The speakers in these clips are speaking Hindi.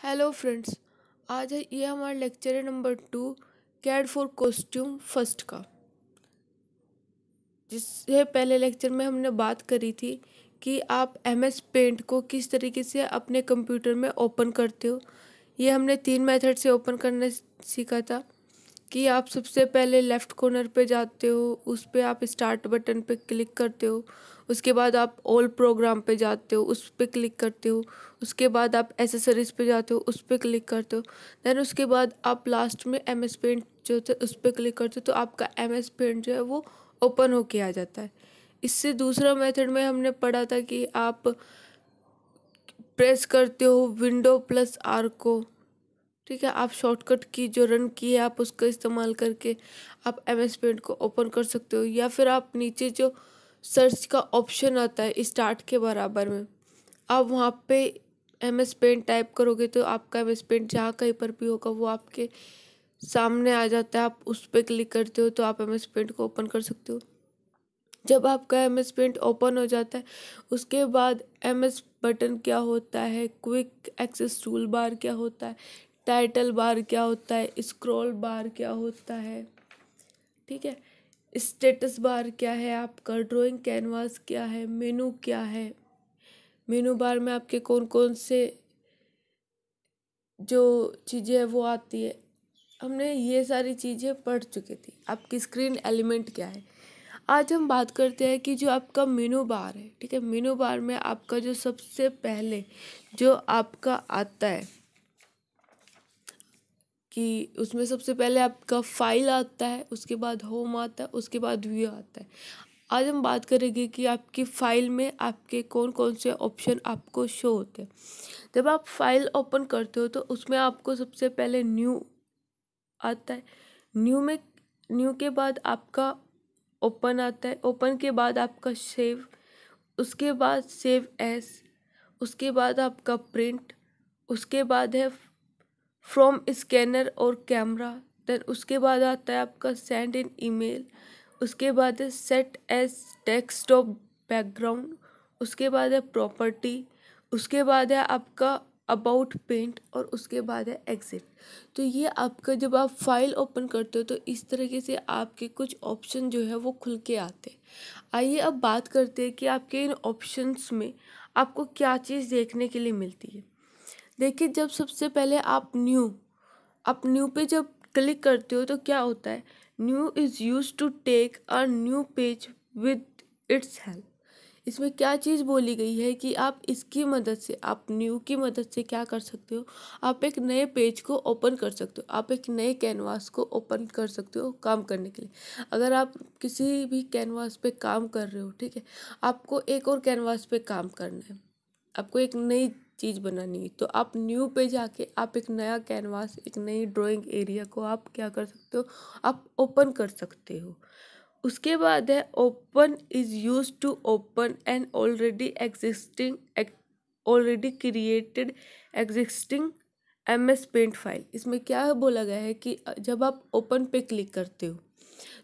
Hello friends. आज है ये हमारा लेक्चर है number 2 CAD for costume first का। जिससे पहले लेक्चर में हमने बात करी थी कि आप एमएस पेंट को किस तरीके से अपने कंप्यूटर में ओपन करते हो। ये हमने 3 मेथड से ओपन करना सीखा था कि आप सबसे पहले लेफ़्ट कॉर्नर पे जाते हो, उस पे आप स्टार्ट बटन पे क्लिक करते हो। उसके बाद आप ऑल प्रोग्राम पे जाते हो, उस पे क्लिक करते हो। उसके बाद आप एसेसरीज पे जाते हो, उस पे क्लिक करते हो। देन उसके बाद आप लास्ट में एम एस पेंट जो होता है उस पे क्लिक करते हो, तो आपका एम एस पेंट जो है वो ओपन होके आ जाता है। इससे दूसरा मेथड में हमने पढ़ा था कि आप प्रेस करते हो विंडो प्लस आर को, ठीक है। आप शॉर्टकट की जो रन की है आप उसका इस्तेमाल करके आप एम एस पेंट को ओपन कर सकते हो, या फिर आप नीचे जो सर्च का ऑप्शन आता है स्टार्ट के बराबर में, आप वहाँ पे एम एस पेंट टाइप करोगे तो आपका एम एस पेंट जहाँ कहीं पर भी होगा वो आपके सामने आ जाता है। आप उस पर क्लिक करते हो तो आप एम एस पेंट को ओपन कर सकते हो। जब आपका एम एस पेंट ओपन हो जाता है उसके बाद एम एस बटन क्या होता है, क्विक एक्सेस टूल बार क्या होता है, टाइटल बार क्या होता है, स्क्रॉल बार क्या होता है, ठीक है, स्टेटस बार क्या है, आपका ड्राइंग कैनवास क्या है, मेनू क्या है। मेनू बार में आपके कौन कौन से जो चीज़ें हैं वो आती है, हमने ये सारी चीज़ें पढ़ चुके थी। आपकी स्क्रीन एलिमेंट क्या है। आज हम बात करते हैं कि जो आपका मेनू बार है, ठीक है। मेनू बार में आपका जो सबसे पहले जो आपका आता है कि उसमें सबसे पहले आपका फाइल आता है, उसके बाद होम आता है, उसके बाद व्यू आता है। आज हम बात करेंगे कि आपकी फाइल में आपके कौन कौन से ऑप्शन आपको शो होते हैं। जब आप फाइल ओपन करते हो तो उसमें आपको सबसे पहले न्यू आता है। न्यू के बाद आपका ओपन आता है। ओपन के बाद आपका सेव, उसके बाद सेव एज, उसके बाद आपका प्रिंट, उसके बाद है फ्रॉम स्कैनर और कैमरा। देन उसके बाद आता है आपका सेंड इन ईमेल, उसके बाद है सेट एज डेस्कटॉप बैकग्राउंड, उसके बाद है प्रॉपर्टी, उसके बाद है आपका अबाउट पेंट और उसके बाद है एग्जिट। तो ये आपका जब आप फाइल ओपन करते हो तो इस तरीके से आपके कुछ ऑप्शन जो है वो खुल के आते हैं। आइए अब बात करते हैं कि आपके इन ऑप्शंस में आपको क्या चीज़ देखने के लिए मिलती है। देखिए, जब सबसे पहले आप न्यू पे जब क्लिक करते हो तो क्या होता है, new is use to take a new page with its help. इसमें क्या चीज़ बोली गई है कि आप इसकी मदद से, आप न्यू की मदद से क्या कर सकते हो, आप एक नए पेज को ओपन कर सकते हो, आप एक नए कैनवास को ओपन कर सकते हो काम करने के लिए। अगर आप किसी भी कैनवास पे काम कर रहे हो, ठीक है, आपको एक और कैनवास पे काम करना है, आपको एक नई चीज़ बनानी है, तो आप न्यू पे जाके आप एक नया कैनवास, एक नई ड्राइंग एरिया को आप क्या कर सकते हो, आप ओपन कर सकते हो। उसके बाद है open is use to open an already created existing M S paint file. इसमें क्या बोला गया है कि जब आप ओपन पे क्लिक करते हो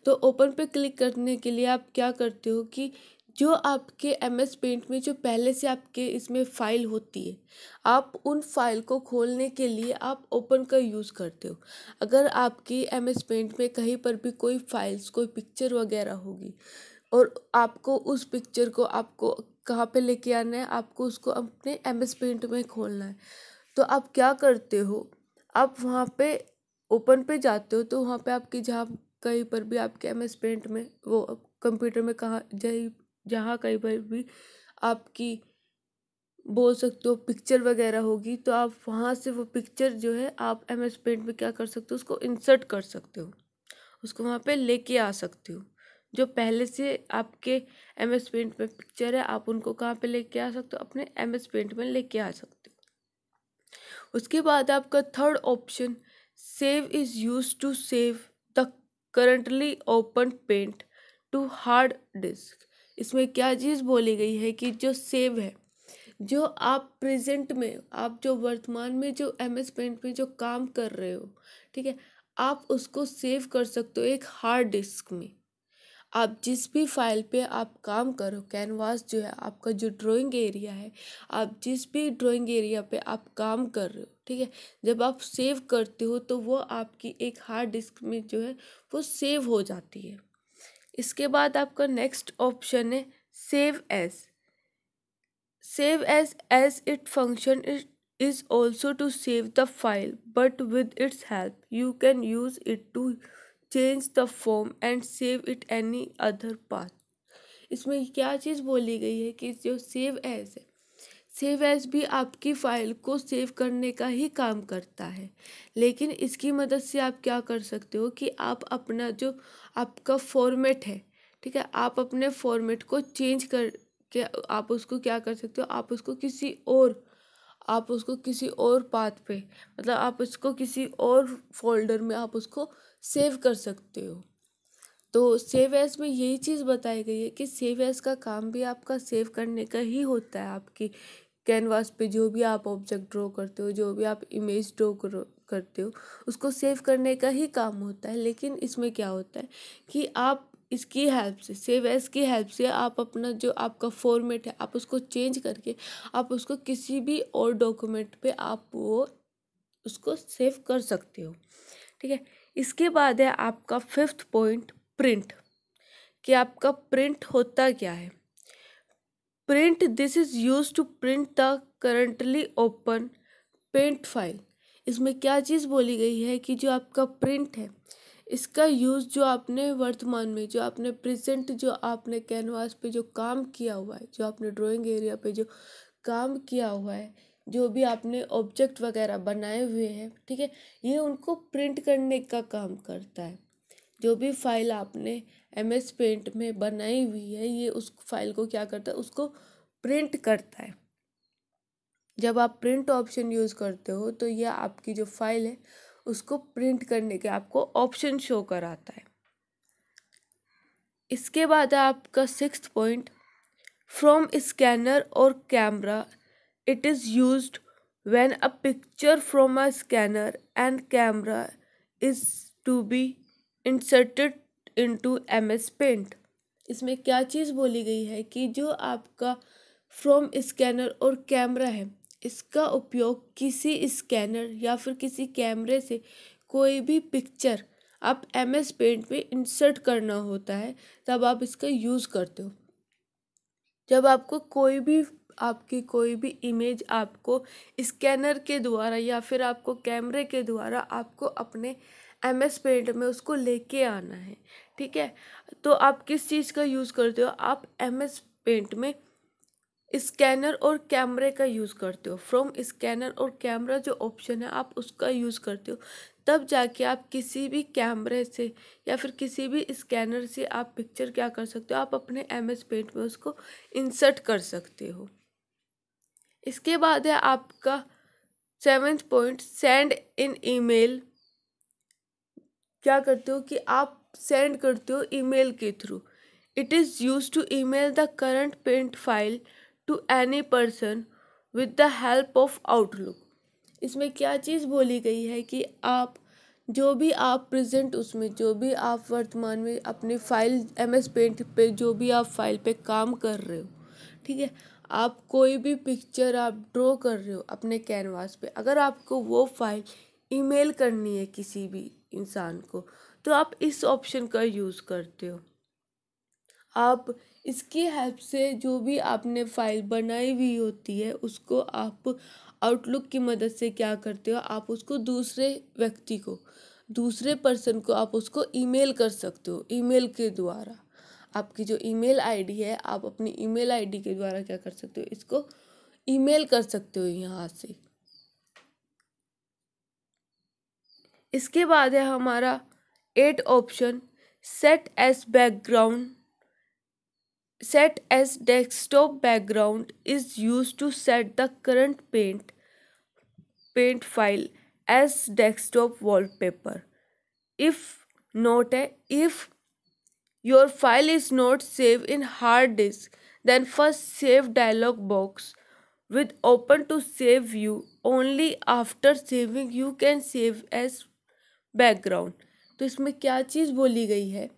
तो ओपन पे क्लिक करने के लिए आप क्या करते हो कि जो आपके एम एस पेंट में जो पहले से आपके इसमें फ़ाइल होती है, आप उन फाइल को खोलने के लिए आप ओपन का यूज़ करते हो। अगर आपकी एम एस पेंट में कहीं पर भी कोई फाइल्स, कोई पिक्चर वगैरह होगी और आपको उस पिक्चर को आपको कहाँ पे लेके आना है, आपको उसको अपने एम एस पेंट में खोलना है, तो आप क्या करते हो, आप वहाँ पे ओपन पे जाते हो, तो वहाँ पे आपकी जहाँ कहीं पर भी आपके एम एस पेंट में वो कंप्यूटर में कहाँ जहाँ कहीं पर भी आपकी बोल सकते हो पिक्चर वगैरह होगी, तो आप वहाँ से वो पिक्चर जो है आप एम एस पेंट में क्या कर सकते हो, उसको इंसर्ट कर सकते हो, उसको वहाँ पे लेके आ सकते हो। जो पहले से आपके एम एस पेंट में पिक्चर है आप उनको कहाँ पे लेके आ सकते हो, अपने एम एस पेंट में लेके आ सकते हो। उसके बाद आपका third option save is use to save the currently open paint to hard disk. इसमें क्या चीज़ बोली गई है कि जो सेव है, जो आप प्रेजेंट में, आप जो वर्तमान में जो एम एस पेंट में जो काम कर रहे हो, ठीक है, आप उसको सेव कर सकते हो एक हार्ड डिस्क में। आप जिस भी फाइल पे आप काम करो, कैनवास जो है आपका जो ड्राइंग एरिया है, आप जिस भी ड्राइंग एरिया पे आप काम कर रहे हो, ठीक है, जब आप सेव करते हो तो वो आपकी एक हार्ड डिस्क में जो है वो सेव हो जाती है। इसके बाद आपका नेक्स्ट ऑप्शन है save as. Save as it function is also to save the file, but with its help you can use it to change the form and save it any other path। इसमें क्या चीज़ बोली गई है कि जो सेव एज है, सेव एज भी आपकी फाइल को सेव करने का ही काम करता है, लेकिन इसकी मदद से आप क्या कर सकते हो कि आप अपना जो आपका फॉर्मेट है, ठीक है, आप अपने फॉर्मेट को चेंज कर के आप उसको क्या कर सकते हो, आप उसको किसी और पाथ पे, मतलब आप उसको किसी और फोल्डर में आप उसको सेव कर सकते हो। तो सेव एज में यही चीज़ बताई गई है कि सेव एज का काम भी आपका सेव करने का ही होता है। आपकी कैनवास पे जो भी आप ऑब्जेक्ट ड्रॉ करते हो, जो भी आप इमेज ड्रॉ करते हो, उसको सेव करने का ही काम होता है। लेकिन इसमें क्या होता है कि आप इसकी हेल्प से, सेव एज की हेल्प से आप अपना जो आपका फॉर्मेट है आप उसको चेंज करके आप उसको किसी भी और डॉक्यूमेंट पे आप वो उसको सेव कर सकते हो, ठीक है। इसके बाद है आपका फिफ्थ पॉइंट प्रिंट, कि आपका प्रिंट होता क्या है। Print, this is use to print the currently open paint file. इसमें क्या चीज़ बोली गई है कि जो आपका प्रिंट है, इसका यूज़ जो आपने वर्तमान में, जो आपने प्रेजेंट, जो आपने कैनवास पे जो काम किया हुआ है, जो आपने ड्राइंग एरिया पे जो काम किया हुआ है, जो भी आपने ऑब्जेक्ट वगैरह बनाए हुए हैं, ठीक है, ये उनको प्रिंट करने का काम करता है। जो भी फाइल आपने MS पेंट में बनाई हुई है, ये उस फाइल को क्या करता है, उसको प्रिंट करता है। जब आप प्रिंट ऑप्शन यूज़ करते हो तो यह आपकी जो फाइल है उसको प्रिंट करने के आपको ऑप्शन शो कराता है। इसके बाद है आपका सिक्स्थ पॉइंट, फ्रॉम स्कैनर और camera it is used when a picture from a scanner and camera is to be inserted into MS paint. इसमें क्या चीज़ बोली गई है कि जो आपका फ्रॉम स्कैनर और कैमरा है, इसका उपयोग किसी स्कैनर या फिर किसी कैमरे से कोई भी पिक्चर आप MS पेंट में इंसर्ट करना होता है, तब आप इसका यूज़ करते हो। जब आपको आपकी कोई भी इमेज आपको स्कैनर के द्वारा या फिर आपको कैमरे के द्वारा आपको अपने MS पेंट में उसको लेके आना है, ठीक है, तो आप किस चीज़ का यूज़ करते हो, आप MS पेंट में स्कैनर और कैमरे का यूज़ करते हो। फ्रॉम स्कैनर और कैमरा जो ऑप्शन है आप उसका यूज़ करते हो, तब जाके आप किसी भी कैमरे से या फिर किसी भी स्कैनर से आप पिक्चर क्या कर सकते हो, आप अपने MS पेंट में उसको इंसर्ट कर सकते हो। इसके बाद है आपका seventh point, send in email. क्या करते हो कि आप सेंड करते हो ईमेल के थ्रू। It is use to email the current paint file to any person with the help of Outlook. इसमें क्या चीज़ बोली गई है कि आप जो भी आप प्रेजेंट उसमें जो भी आप वर्तमान में अपनी फाइल MS पेंट पे जो भी आप फाइल पे काम कर रहे हो, ठीक है, आप कोई भी पिक्चर आप ड्रॉ कर रहे हो अपने कैनवास पे, अगर आपको वो फाइल ईमेल करनी है किसी भी इंसान को, तो आप इस ऑप्शन का यूज़ करते हो। आप इसकी हेल्प से जो भी आपने फाइल बनाई हुई होती है उसको आप आउटलुक की मदद से क्या करते हो, आप उसको दूसरे व्यक्ति को, दूसरे पर्सन को आप उसको ईमेल कर सकते हो। ईमेल के द्वारा आपकी जो ईमेल आईडी है, आप अपनी ईमेल आईडी के द्वारा क्या कर सकते हो, इसको ईमेल कर सकते हो यहाँ से। इसके बाद है हमारा 8 option, set as background. Set as desktop background is used to set the current paint file as desktop wallpaper. If if your file is not saved in hard disk, then first save dialog box with open to save view. Only after saving you can save as background. तो इसमें क्या चीज़ बोली गई है,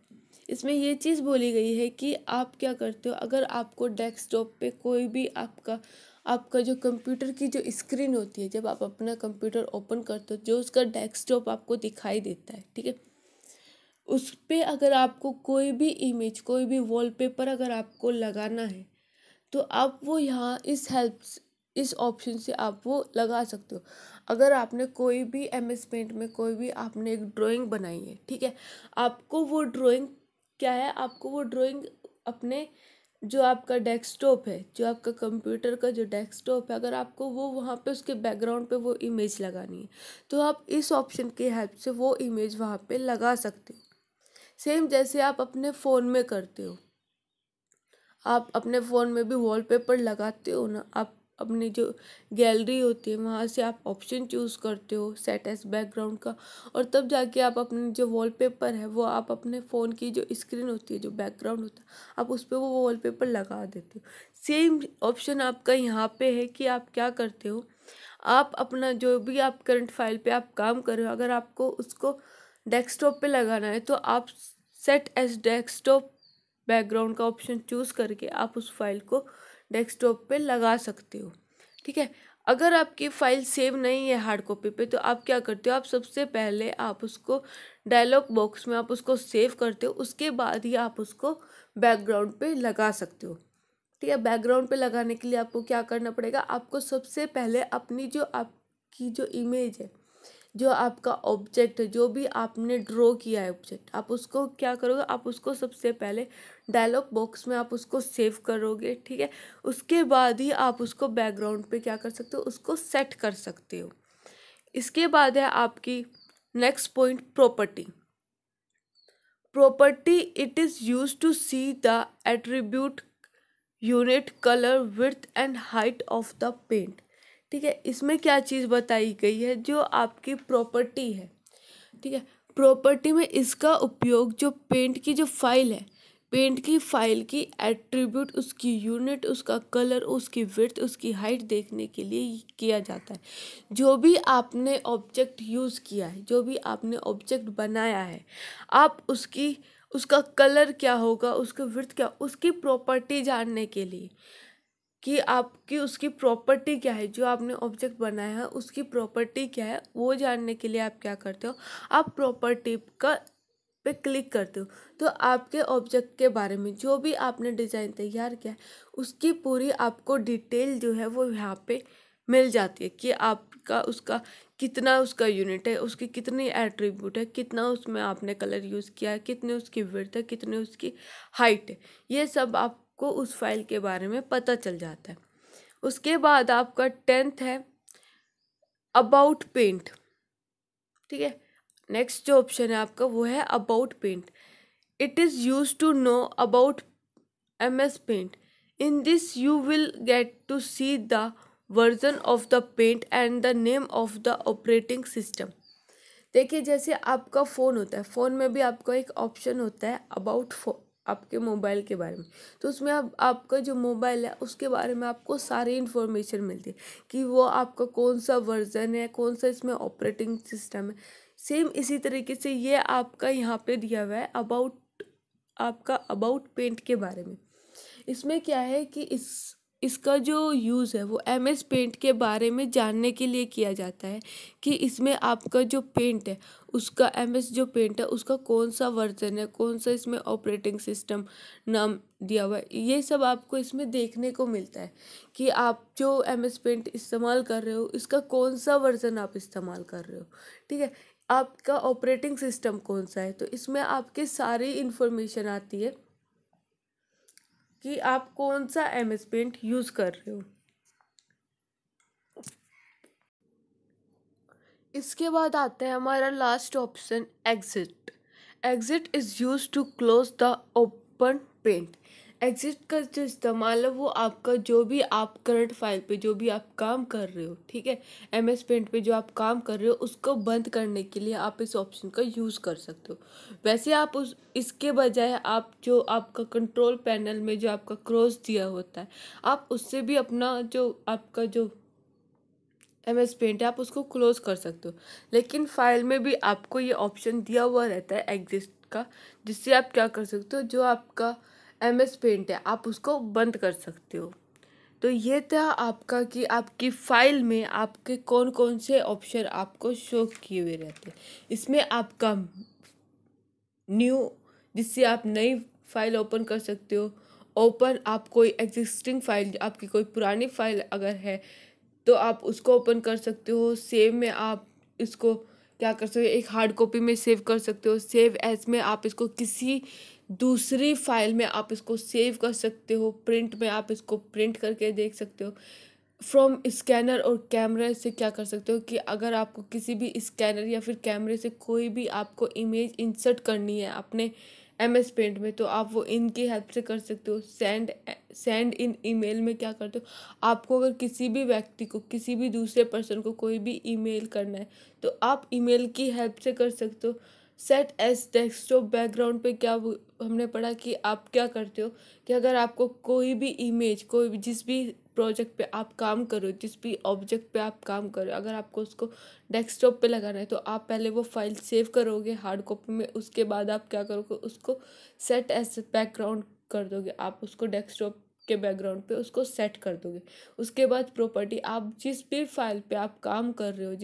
इसमें ये चीज़ बोली गई है कि आप क्या करते हो, अगर आपको डेस्कटॉप पे कोई भी आपका जो कंप्यूटर की जो स्क्रीन होती है, जब आप अपना कंप्यूटर ओपन करते हो, जो उसका डेस्कटॉप आपको दिखाई देता है, ठीक है, उस पे अगर आपको कोई भी इमेज, कोई भी वॉलपेपर अगर आपको लगाना है, तो आप वो यहाँ इस ऑप्शन से आप वो लगा सकते हो। अगर आपने कोई भी MS पेंट में कोई भी आपने एक ड्राइंग बनाई है, ठीक है, आपको वो ड्राइंग क्या है, आपको वो ड्राइंग अपने जो आपका डेस्कटॉप है, जो आपका कंप्यूटर का जो डेस्कटॉप है, अगर आपको वो वहाँ पे उसके बैकग्राउंड पे वो इमेज लगानी है, तो आप इस ऑप्शन की हेल्प से वो इमेज वहाँ पे लगा सकते हो। सेम जैसे आप अपने फ़ोन में करते हो, आप अपने फ़ोन में भी वॉलपेपर लगाते हो ना, आप अपनी जो गैलरी होती है वहाँ से आप ऑप्शन चूज़ करते हो सेट एज बैकग्राउंड का, और तब जाके आप अपने जो वॉलपेपर है वो आप अपने फ़ोन की जो स्क्रीन होती है, जो बैकग्राउंड होता है, आप उस पर वो वॉलपेपर लगा देते हो। सेम ऑप्शन आपका यहाँ पे है कि आप क्या करते हो, आप अपना जो भी आप करंट फाइल पे आप काम कर रहे हो, अगर आपको उसको डेस्कटॉप पे लगाना है, तो आप सेट एज डेस्कटॉप बैकग्राउंड का ऑप्शन चूज़ करके आप उस फाइल को डेस्कटॉप पे लगा सकते हो, ठीक है। अगर आपकी फ़ाइल सेव नहीं है हार्ड कॉपी पे, तो आप क्या करते हो, आप सबसे पहले आप उसको डायलॉग बॉक्स में आप उसको सेव करते हो, उसके बाद ही आप उसको बैकग्राउंड पे लगा सकते हो, ठीक है। बैकग्राउंड पे लगाने के लिए आपको क्या करना पड़ेगा, आपको सबसे पहले अपनी जो आपकी जो इमेज है, जो आपका ऑब्जेक्ट है, जो भी आपने ड्रॉ किया है ऑब्जेक्ट, आप उसको क्या करोगे, आप उसको सबसे पहले डायलॉग बॉक्स में आप उसको सेव करोगे, ठीक है। उसके बाद ही आप उसको बैकग्राउंड पे क्या कर सकते हो, उसको सेट कर सकते हो। इसके बाद है आपकी next point, property. Property, it is use to see the attribute unit, colour, width and height of the paint, ठीक है। इसमें क्या चीज़ बताई गई है, जो आपकी प्रॉपर्टी है, ठीक है, प्रॉपर्टी में इसका उपयोग जो पेंट की जो फाइल है, पेंट की फाइल की एट्रीब्यूट, उसकी यूनिट, उसका कलर, उसकी विड्थ, उसकी हाइट देखने के लिए किया जाता है। जो भी आपने ऑब्जेक्ट यूज़ किया है, जो भी आपने ऑब्जेक्ट बनाया है, आप उसका कलर क्या होगा, उसका विड्थ क्या, उसकी प्रॉपर्टी जानने के लिए, कि आपकी उसकी प्रॉपर्टी क्या है, जो आपने ऑब्जेक्ट बनाया है उसकी प्रॉपर्टी क्या है, वो जानने के लिए आप क्या करते हो, आप प्रॉपर्टी का पे क्लिक करते हो, तो आपके ऑब्जेक्ट के बारे में, जो भी आपने डिज़ाइन तैयार किया है, उसकी पूरी आपको डिटेल जो है वो यहाँ पे मिल जाती है, कि आपका उसका कितना उसका यूनिट है, उसकी कितनी एट्रीब्यूट है, कितना उसमें आपने कलर यूज़ किया है, कितनी उसकी विड्थ है, कितनी उसकी हाइट है, ये सब आपको उस फाइल के बारे में पता चल जाता है। उसके बाद आपका 10th है अबाउट पेंट, ठीक है। नेक्स्ट जो ऑप्शन है आपका वो है about paint. It is use to know about MS paint. In this you will get to see the version of the paint and the name of the operating system. देखिए, जैसे आपका फ़ोन होता है, फ़ोन में भी आपका एक ऑप्शन होता है अबाउट आपके मोबाइल के बारे में, तो उसमें आपका जो मोबाइल है उसके बारे में आपको सारी इन्फॉर्मेशन मिलती है, कि वो आपका कौन सा वर्जन है, कौन सा इसमें ऑपरेटिंग सिस्टम है। सेम इसी तरीके से ये आपका यहाँ पे दिया हुआ है आपका अबाउट पेंट के बारे में। इसमें क्या है कि इसका जो यूज़ है वो MS पेंट के बारे में जानने के लिए किया जाता है, कि इसमें आपका जो पेंट है उसका MS जो पेंट है उसका कौन सा वर्जन है, कौन सा इसमें ऑपरेटिंग सिस्टम नाम दिया हुआ है, ये सब आपको इसमें देखने को मिलता है, कि आप जो MS पेंट इस्तेमाल कर रहे हो इसका कौन सा वर्जन आप इस्तेमाल कर रहे हो, ठीक है, आपका ऑपरेटिंग सिस्टम कौन सा है। तो इसमें आपके सारी इन्फॉर्मेशन आती है कि आप कौन सा MS पेंट यूज़ कर रहे हो। इसके बाद आता है हमारा last option, exit. Exit is use to close the open paint. Exit का जो इस्तेमाल है वो आपका जो भी आप करंट फाइल पे जो भी आप काम कर रहे हो, ठीक है, MS पेंट पे जो आप काम कर रहे हो उसको बंद करने के लिए आप इस ऑप्शन का यूज़ कर सकते हो। वैसे आप इसके बजाय आप जो आपका कंट्रोल पैनल में जो आपका क्रॉस दिया होता है, आप उससे भी अपना जो आपका जो MS पेंट है आप उसको क्लोज कर सकते हो, लेकिन फाइल में भी आपको ये ऑप्शन दिया हुआ रहता है एग्जिस्ट आपका, जिससे आप क्या कर सकते हो, जो आपका MS पेंट है आप उसको बंद कर सकते हो। तो ये था आपका कि आपकी फाइल में आपके कौन कौन से ऑप्शन आपको शो किए हुए रहते हैं। इसमें आपका न्यू, जिससे आप नई फाइल ओपन कर सकते हो। ओपन, आप कोई एग्जिस्टिंग फाइल, आपकी कोई पुरानी फाइल अगर है तो आप उसको ओपन कर सकते हो। सेव में आप इसको क्या कर सकते हो, एक हार्ड कॉपी में सेव कर सकते हो। सेव एज में आप इसको किसी दूसरी फाइल में आप इसको सेव कर सकते हो। प्रिंट में आप इसको प्रिंट करके देख सकते हो। फ्रॉम स्कैनर और कैमरे से क्या कर सकते हो कि अगर आपको किसी भी स्कैनर या फिर कैमरे से कोई भी आपको इमेज इंसर्ट करनी है अपने MS पेंट में, तो आप वो इनकी हेल्प से कर सकते हो। सेंड इन ईमेल में क्या करते हो, आपको अगर किसी भी व्यक्ति को, किसी भी दूसरे पर्सन को कोई भी ईमेल करना है तो आप ईमेल की हेल्प से कर सकते हो। सेट एज डेस्कटॉप बैकग्राउंड पे क्या हमने पढ़ा कि आप क्या करते हो कि अगर आपको कोई भी इमेज, कोई भी जिस भी प्रोजेक्ट पे आप काम करो, जिस भी ऑब्जेक्ट पे आप काम करो, अगर आपको उसको डेस्कटॉप पे लगाना है तो आप पहले वो फाइल सेव करोगे हार्ड कॉपी में। उसके बाद आप क्या करोगे, उसको सेट एज बैकग्राउंड कर दोगे, आप उसको डेस्कटॉप के बैकग्राउंड पे उसको सेट कर दोगे। उसके बाद प्रॉपर्टी, आप जिस भी फाइल पे आप काम कर रहे हो,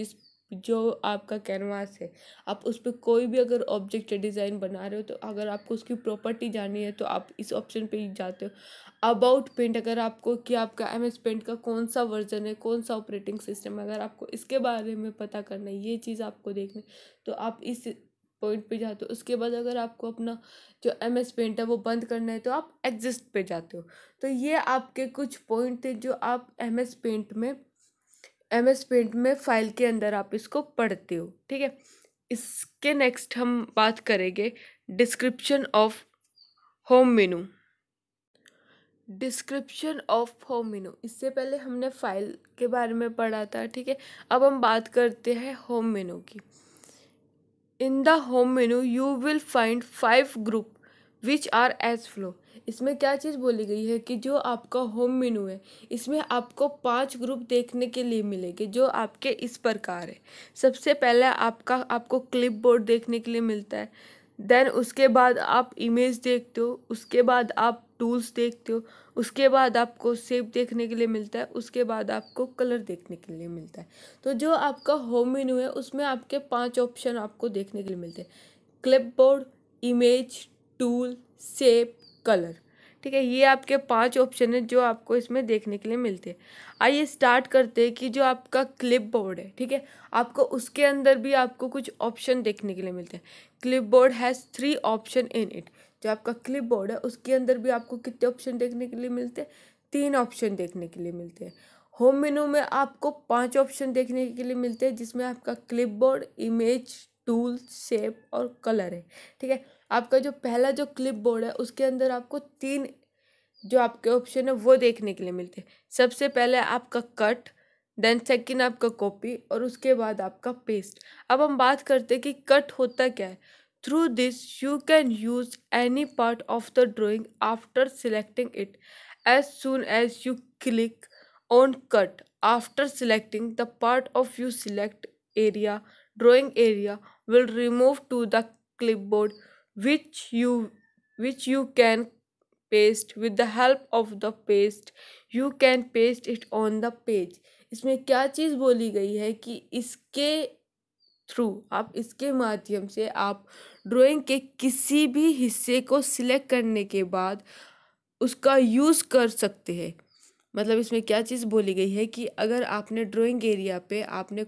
जो आपका कैनवास है, आप उस पर कोई भी अगर ऑब्जेक्ट या डिज़ाइन बना रहे हो तो अगर आपको उसकी प्रॉपर्टी जाननी है तो आप इस ऑप्शन पे ही जाते हो। अबाउट पेंट, अगर आपको कि आपका MS पेंट का कौन सा वर्जन है, कौन सा ऑपरेटिंग सिस्टम है, अगर आपको इसके बारे में पता करना है, ये चीज़ आपको देखना है, तो आप इस पॉइंट पे जाते हो। उसके बाद अगर आपको अपना जो MS पेंट है वो बंद करना है तो आप एग्जिस्ट पे जाते हो। तो ये आपके कुछ पॉइंट थे जो आप MS पेंट में फाइल के अंदर आप इसको पढ़ते हो। ठीक है, इसके नेक्स्ट हम बात करेंगे description of home menu. Description of home मेनू, इससे पहले हमने फाइल के बारे में पढ़ा था। ठीक है, अब हम बात करते हैं होम मेनू की। In the home menu you will find 5 group which are as follow. इसमें क्या चीज़ बोली गई है कि जो आपका होम मेनू है इसमें आपको 5 ग्रुप देखने के लिए मिलेंगे जो आपके इस प्रकार है। सबसे पहले आपको क्लिप बोर्ड देखने के लिए मिलता है। देन उसके बाद आप इमेज देखते हो, उसके बाद आप टूल्स देखते हो, उसके बाद आपको शेप देखने के लिए मिलता है, उसके बाद आपको कलर देखने के लिए मिलता है। तो जो आपका होम मेनू है उसमें आपके 5 ऑप्शन आपको देखने के लिए मिलते हैं: clipboard, image, tool, shape, colour. ठीक है, ये आपके 5 ऑप्शन है जो आपको इसमें देखने के लिए मिलते हैं। आइए स्टार्ट करते हैं कि जो आपका क्लिपबोर्ड है, ठीक है, आपको उसके अंदर भी आपको कुछ ऑप्शन देखने के लिए मिलते हैं। Clipboard has 3 option in it. जो आपका क्लिपबोर्ड है उसके अंदर भी आपको कितने ऑप्शन देखने के लिए मिलते हैं? 3 ऑप्शन देखने के लिए मिलते हैं। होम मेनू में आपको 5 ऑप्शन देखने के लिए मिलते हैं जिसमें आपका क्लिपबोर्ड, इमेज, टूल, शेप और कलर है। ठीक है, आपका जो पहला जो क्लिपबोर्ड है उसके अंदर आपको 3 जो आपके ऑप्शन है वो देखने के लिए मिलते हैं। सबसे पहले आपका कट, देन सेकंड आपका कॉपी और उसके बाद आपका पेस्ट। अब हम बात करते हैं कि कट होता क्या है। Through this you can use any part of the drawing after selecting it as soon as you click on cut. After selecting the part of you select area, drawing area will remove to the clipboard which you can paste with the help of the paste you can paste it on the page। इसमें क्या चीज़ बोली गई है कि इसके थ्रू, आप इसके माध्यम से आप ड्राइंग के किसी भी हिस्से को सिलेक्ट करने के बाद उसका यूज़ कर सकते हैं। मतलब इसमें क्या चीज़ बोली गई है कि अगर आपने ड्राइंग एरिया पे आपने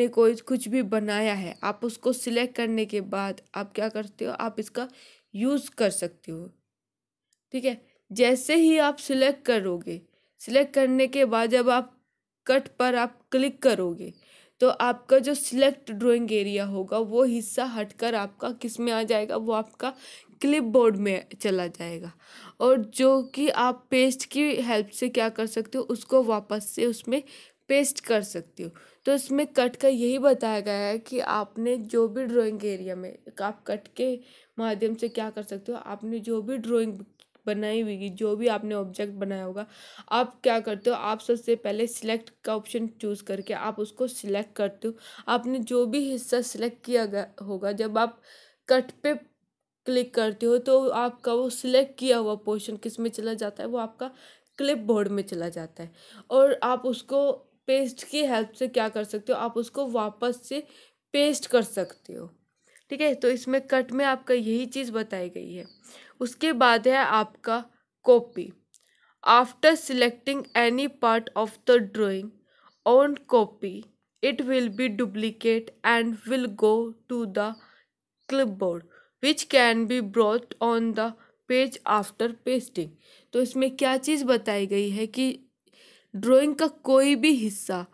कोई कुछ भी बनाया है, आप उसको सिलेक्ट करने के बाद आप क्या करते हो, आप इसका यूज़ कर सकते हो। ठीक है, जैसे ही आप सिलेक्ट करोगे, सिलेक्ट करने के बाद जब आप कट पर आप क्लिक करोगे तो आपका जो सिलेक्ट ड्राइंग एरिया होगा वो हिस्सा हटकर आपका किस में आ जाएगा, वो आपका क्लिपबोर्ड में चला जाएगा। और जो कि आप पेस्ट की हेल्प से क्या कर सकते हो, उसको वापस से उसमें पेस्ट कर सकते हो। तो इसमें कट का यही बताया गया है कि आपने जो भी ड्राइंग एरिया में आप कट के माध्यम से क्या कर सकते हो, आपने जो भी ड्राइंग बनाई हुई, जो भी आपने ऑब्जेक्ट बनाया होगा, आप क्या करते हो, आप सबसे पहले सिलेक्ट का ऑप्शन चूज़ करके आप उसको सिलेक्ट करते हो। आपने जो भी हिस्सा सिलेक्ट किया गया होगा, जब आप कट पे क्लिक करते हो तो आपका वो सिलेक्ट किया हुआ पोर्शन किस में चला जाता है, वो आपका क्लिप बोर्ड में चला जाता है। और आप उसको पेस्ट की हेल्प से क्या कर सकते हो, आप उसको वापस से पेस्ट कर सकते हो। ठीक है, तो इसमें कट में आपका यही चीज़ बताई गई है। उसके बाद है आपका copy. After selecting any part of the drawing on copy, it will be duplicate and will go to the clipboard which can be brought on the page after pasting. तो इसमें क्या चीज़ बताई गई है कि ड्राइंग का कोई भी हिस्सा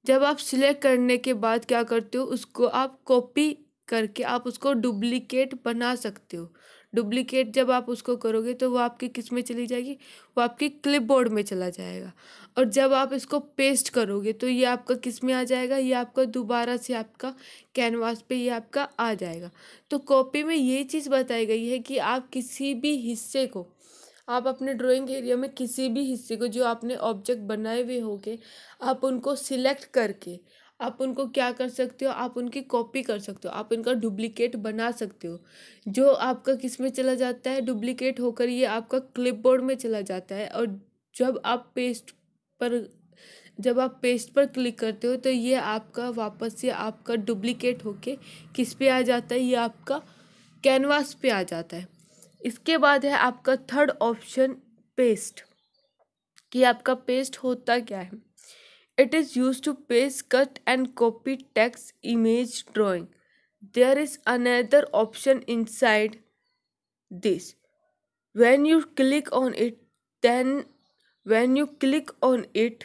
जब आप सिलेक्ट करने के बाद क्या करते हो, उसको आप कॉपी करके आप उसको डुप्लीकेट बना सकते हो। डुप्लीकेट जब आप उसको करोगे तो वो आपकी किस में चली जाएगी, वो आपकी क्लिपबोर्ड में चला जाएगा। और जब आप इसको पेस्ट करोगे तो ये आपका किस में आ जाएगा, ये आपका दोबारा से आपका कैनवास पे ये आपका आ जाएगा। तो कॉपी में ये चीज़ बताई गई है कि आप किसी भी हिस्से को, आप अपने ड्राइंग एरिया में किसी भी हिस्से को जो आपने ऑब्जेक्ट बनाए हुए होंगे, आप उनको सिलेक्ट करके आप उनको क्या कर सकते हो, आप उनकी कॉपी कर सकते हो, आप इनका डुप्लीकेट बना सकते हो। जो आपका किस में चला जाता है, डुप्लीकेट होकर ये आपका क्लिपबोर्ड में चला जाता है। और जब आप पर जब आप पेस्ट पर क्लिक करते हो तो ये आपका वापस से आपका डुप्लीकेट होके किस पे आ जाता है, ये आपका कैनवास पे आ जाता है। इसके बाद है आपका थर्ड ऑप्शन पेस्ट। कि आपका पेस्ट होता क्या है, it is use to paste cut and copy text image drawing. There is another option inside this, when you click on it then when you click on it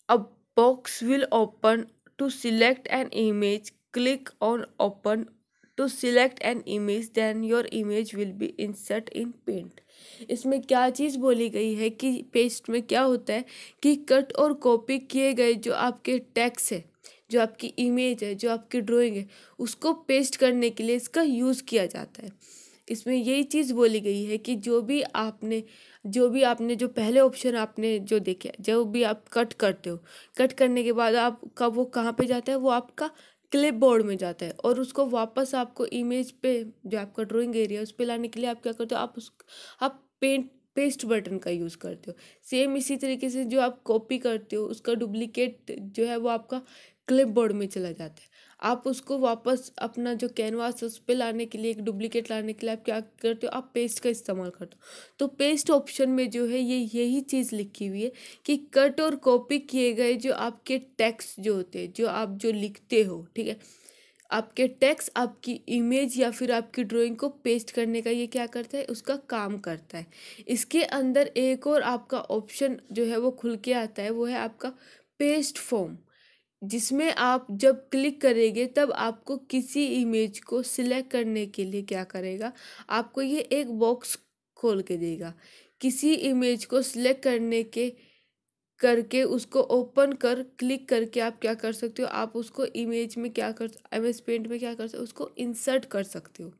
a box will open to select an image. Click on open to select an image, then your image will be insert in paint। इसमें क्या चीज़ बोली गई है कि पेस्ट में क्या होता है कि कट और कॉपी किए गए जो आपके टेक्स्ट है, जो आपकी इमेज है, जो आपकी ड्राइंग है, उसको पेस्ट करने के लिए इसका यूज़ किया जाता है। इसमें यही चीज़ बोली गई है कि जो पहले ऑप्शन आपने जो देखे, जो भी आप कट करते हो, कट करने के बाद आपका वो कहाँ पे जाता है, वो आपका क्लिप बोर्ड में जाता है। और उसको वापस आपको इमेज पे जो आपका ड्राइंग एरिया उस पर लाने के लिए आप क्या करते हो, आप पेस्ट बटन का यूज़ करते हो। सेम इसी तरीके से जो आप कॉपी करते हो उसका डुप्लीकेट जो है वो आपका क्लिप बोर्ड में चला जाता है। आप उसको वापस अपना जो कैनवास उस पर लाने के लिए, एक डुप्लीकेट लाने के लिए आप क्या करते हो, आप पेस्ट का इस्तेमाल करते हो। तो पेस्ट ऑप्शन में जो है ये यही चीज़ लिखी हुई है कि कट और कॉपी किए गए जो आपके टेक्स्ट जो होते हैं, जो आप जो लिखते हो, ठीक है, आपके टेक्स्ट आपकी इमेज या फिर आपकी ड्राइंग को पेस्ट करने का ये क्या करता है, उसका काम करता है। इसके अंदर एक और आपका ऑप्शन जो है वो खुल के आता है, वो है आपका पेस्ट फॉर्म, जिसमें आप जब क्लिक करेंगे तब आपको किसी इमेज को सिलेक्ट करने के लिए क्या करेगा, आपको ये एक बॉक्स खोल के देगा। किसी इमेज को सिलेक्ट करके उसको ओपन कर क्लिक करके आप क्या कर सकते हो, आप उसको इमेज में क्या कर MS पेंट में क्या कर सकते हो, उसको इंसर्ट कर सकते हो।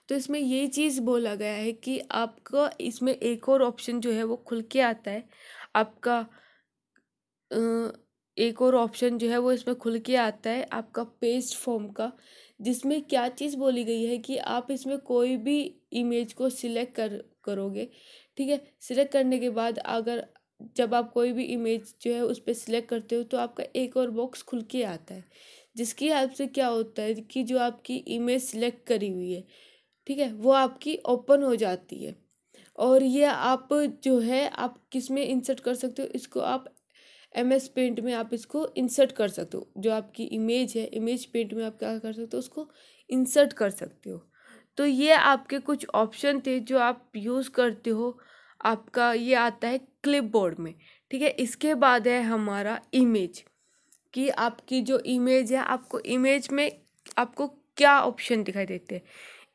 तो इसमें यही चीज़ बोला गया है कि आपका इसमें एक और ऑप्शन जो है वो खुल के आता है। आपका एक और ऑप्शन जो है वो इसमें खुल के आता है आपका पेस्ट फॉर्म का, जिसमें क्या चीज़ बोली गई है कि आप इसमें कोई भी इमेज को सिलेक्ट करोगे, ठीक है। सिलेक्ट करने के बाद अगर जब आप कोई भी इमेज जो है उस पर सिलेक्ट करते हो तो आपका एक और बॉक्स खुल के आता है, जिसकी हेल्प से क्या होता है कि जो आपकी इमेज सिलेक्ट करी हुई है, ठीक है, वो आपकी ओपन हो जाती है। और ये आप जो है आप किस में इंसर्ट कर सकते हो, इसको आप MS पेंट में आप इसको इंसर्ट कर सकते हो। जो आपकी इमेज है, इमेज पेंट में आप क्या कर सकते हो, उसको इंसर्ट कर सकते हो। तो ये आपके कुछ ऑप्शन थे जो आप यूज़ करते हो, आपका ये आता है क्लिपबोर्ड में, ठीक है। इसके बाद है हमारा इमेज, कि आपकी जो इमेज है, आपको इमेज में आपको क्या ऑप्शन दिखाई देते हैं।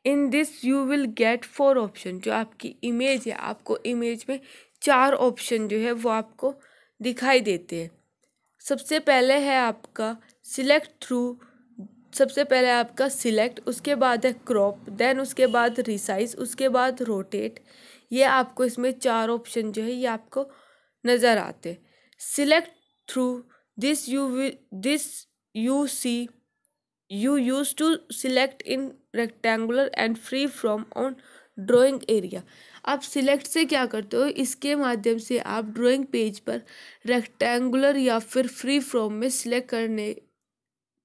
In this you will gate 4 option. जो आपकी इमेज है, आपको इमेज में 4 ऑप्शन जो है वो आपको दिखाई देते हैं। सबसे पहले है आपका सिलेक्ट थ्रू, सबसे पहले आपका सिलेक्ट, उसके बाद है क्रॉप, देन उसके बाद रिसाइज, उसके बाद रोटेट। ये आपको इसमें 4 ऑप्शन जो है ये आपको नज़र आते हैं। Select through this you see you used to select in rectangular and free form on drawing area. आप सिलेक्ट से क्या करते हो, इसके माध्यम से आप ड्राइंग पेज पर रेक्टेंगुलर या फिर फ्री फॉर्म में सिलेक्ट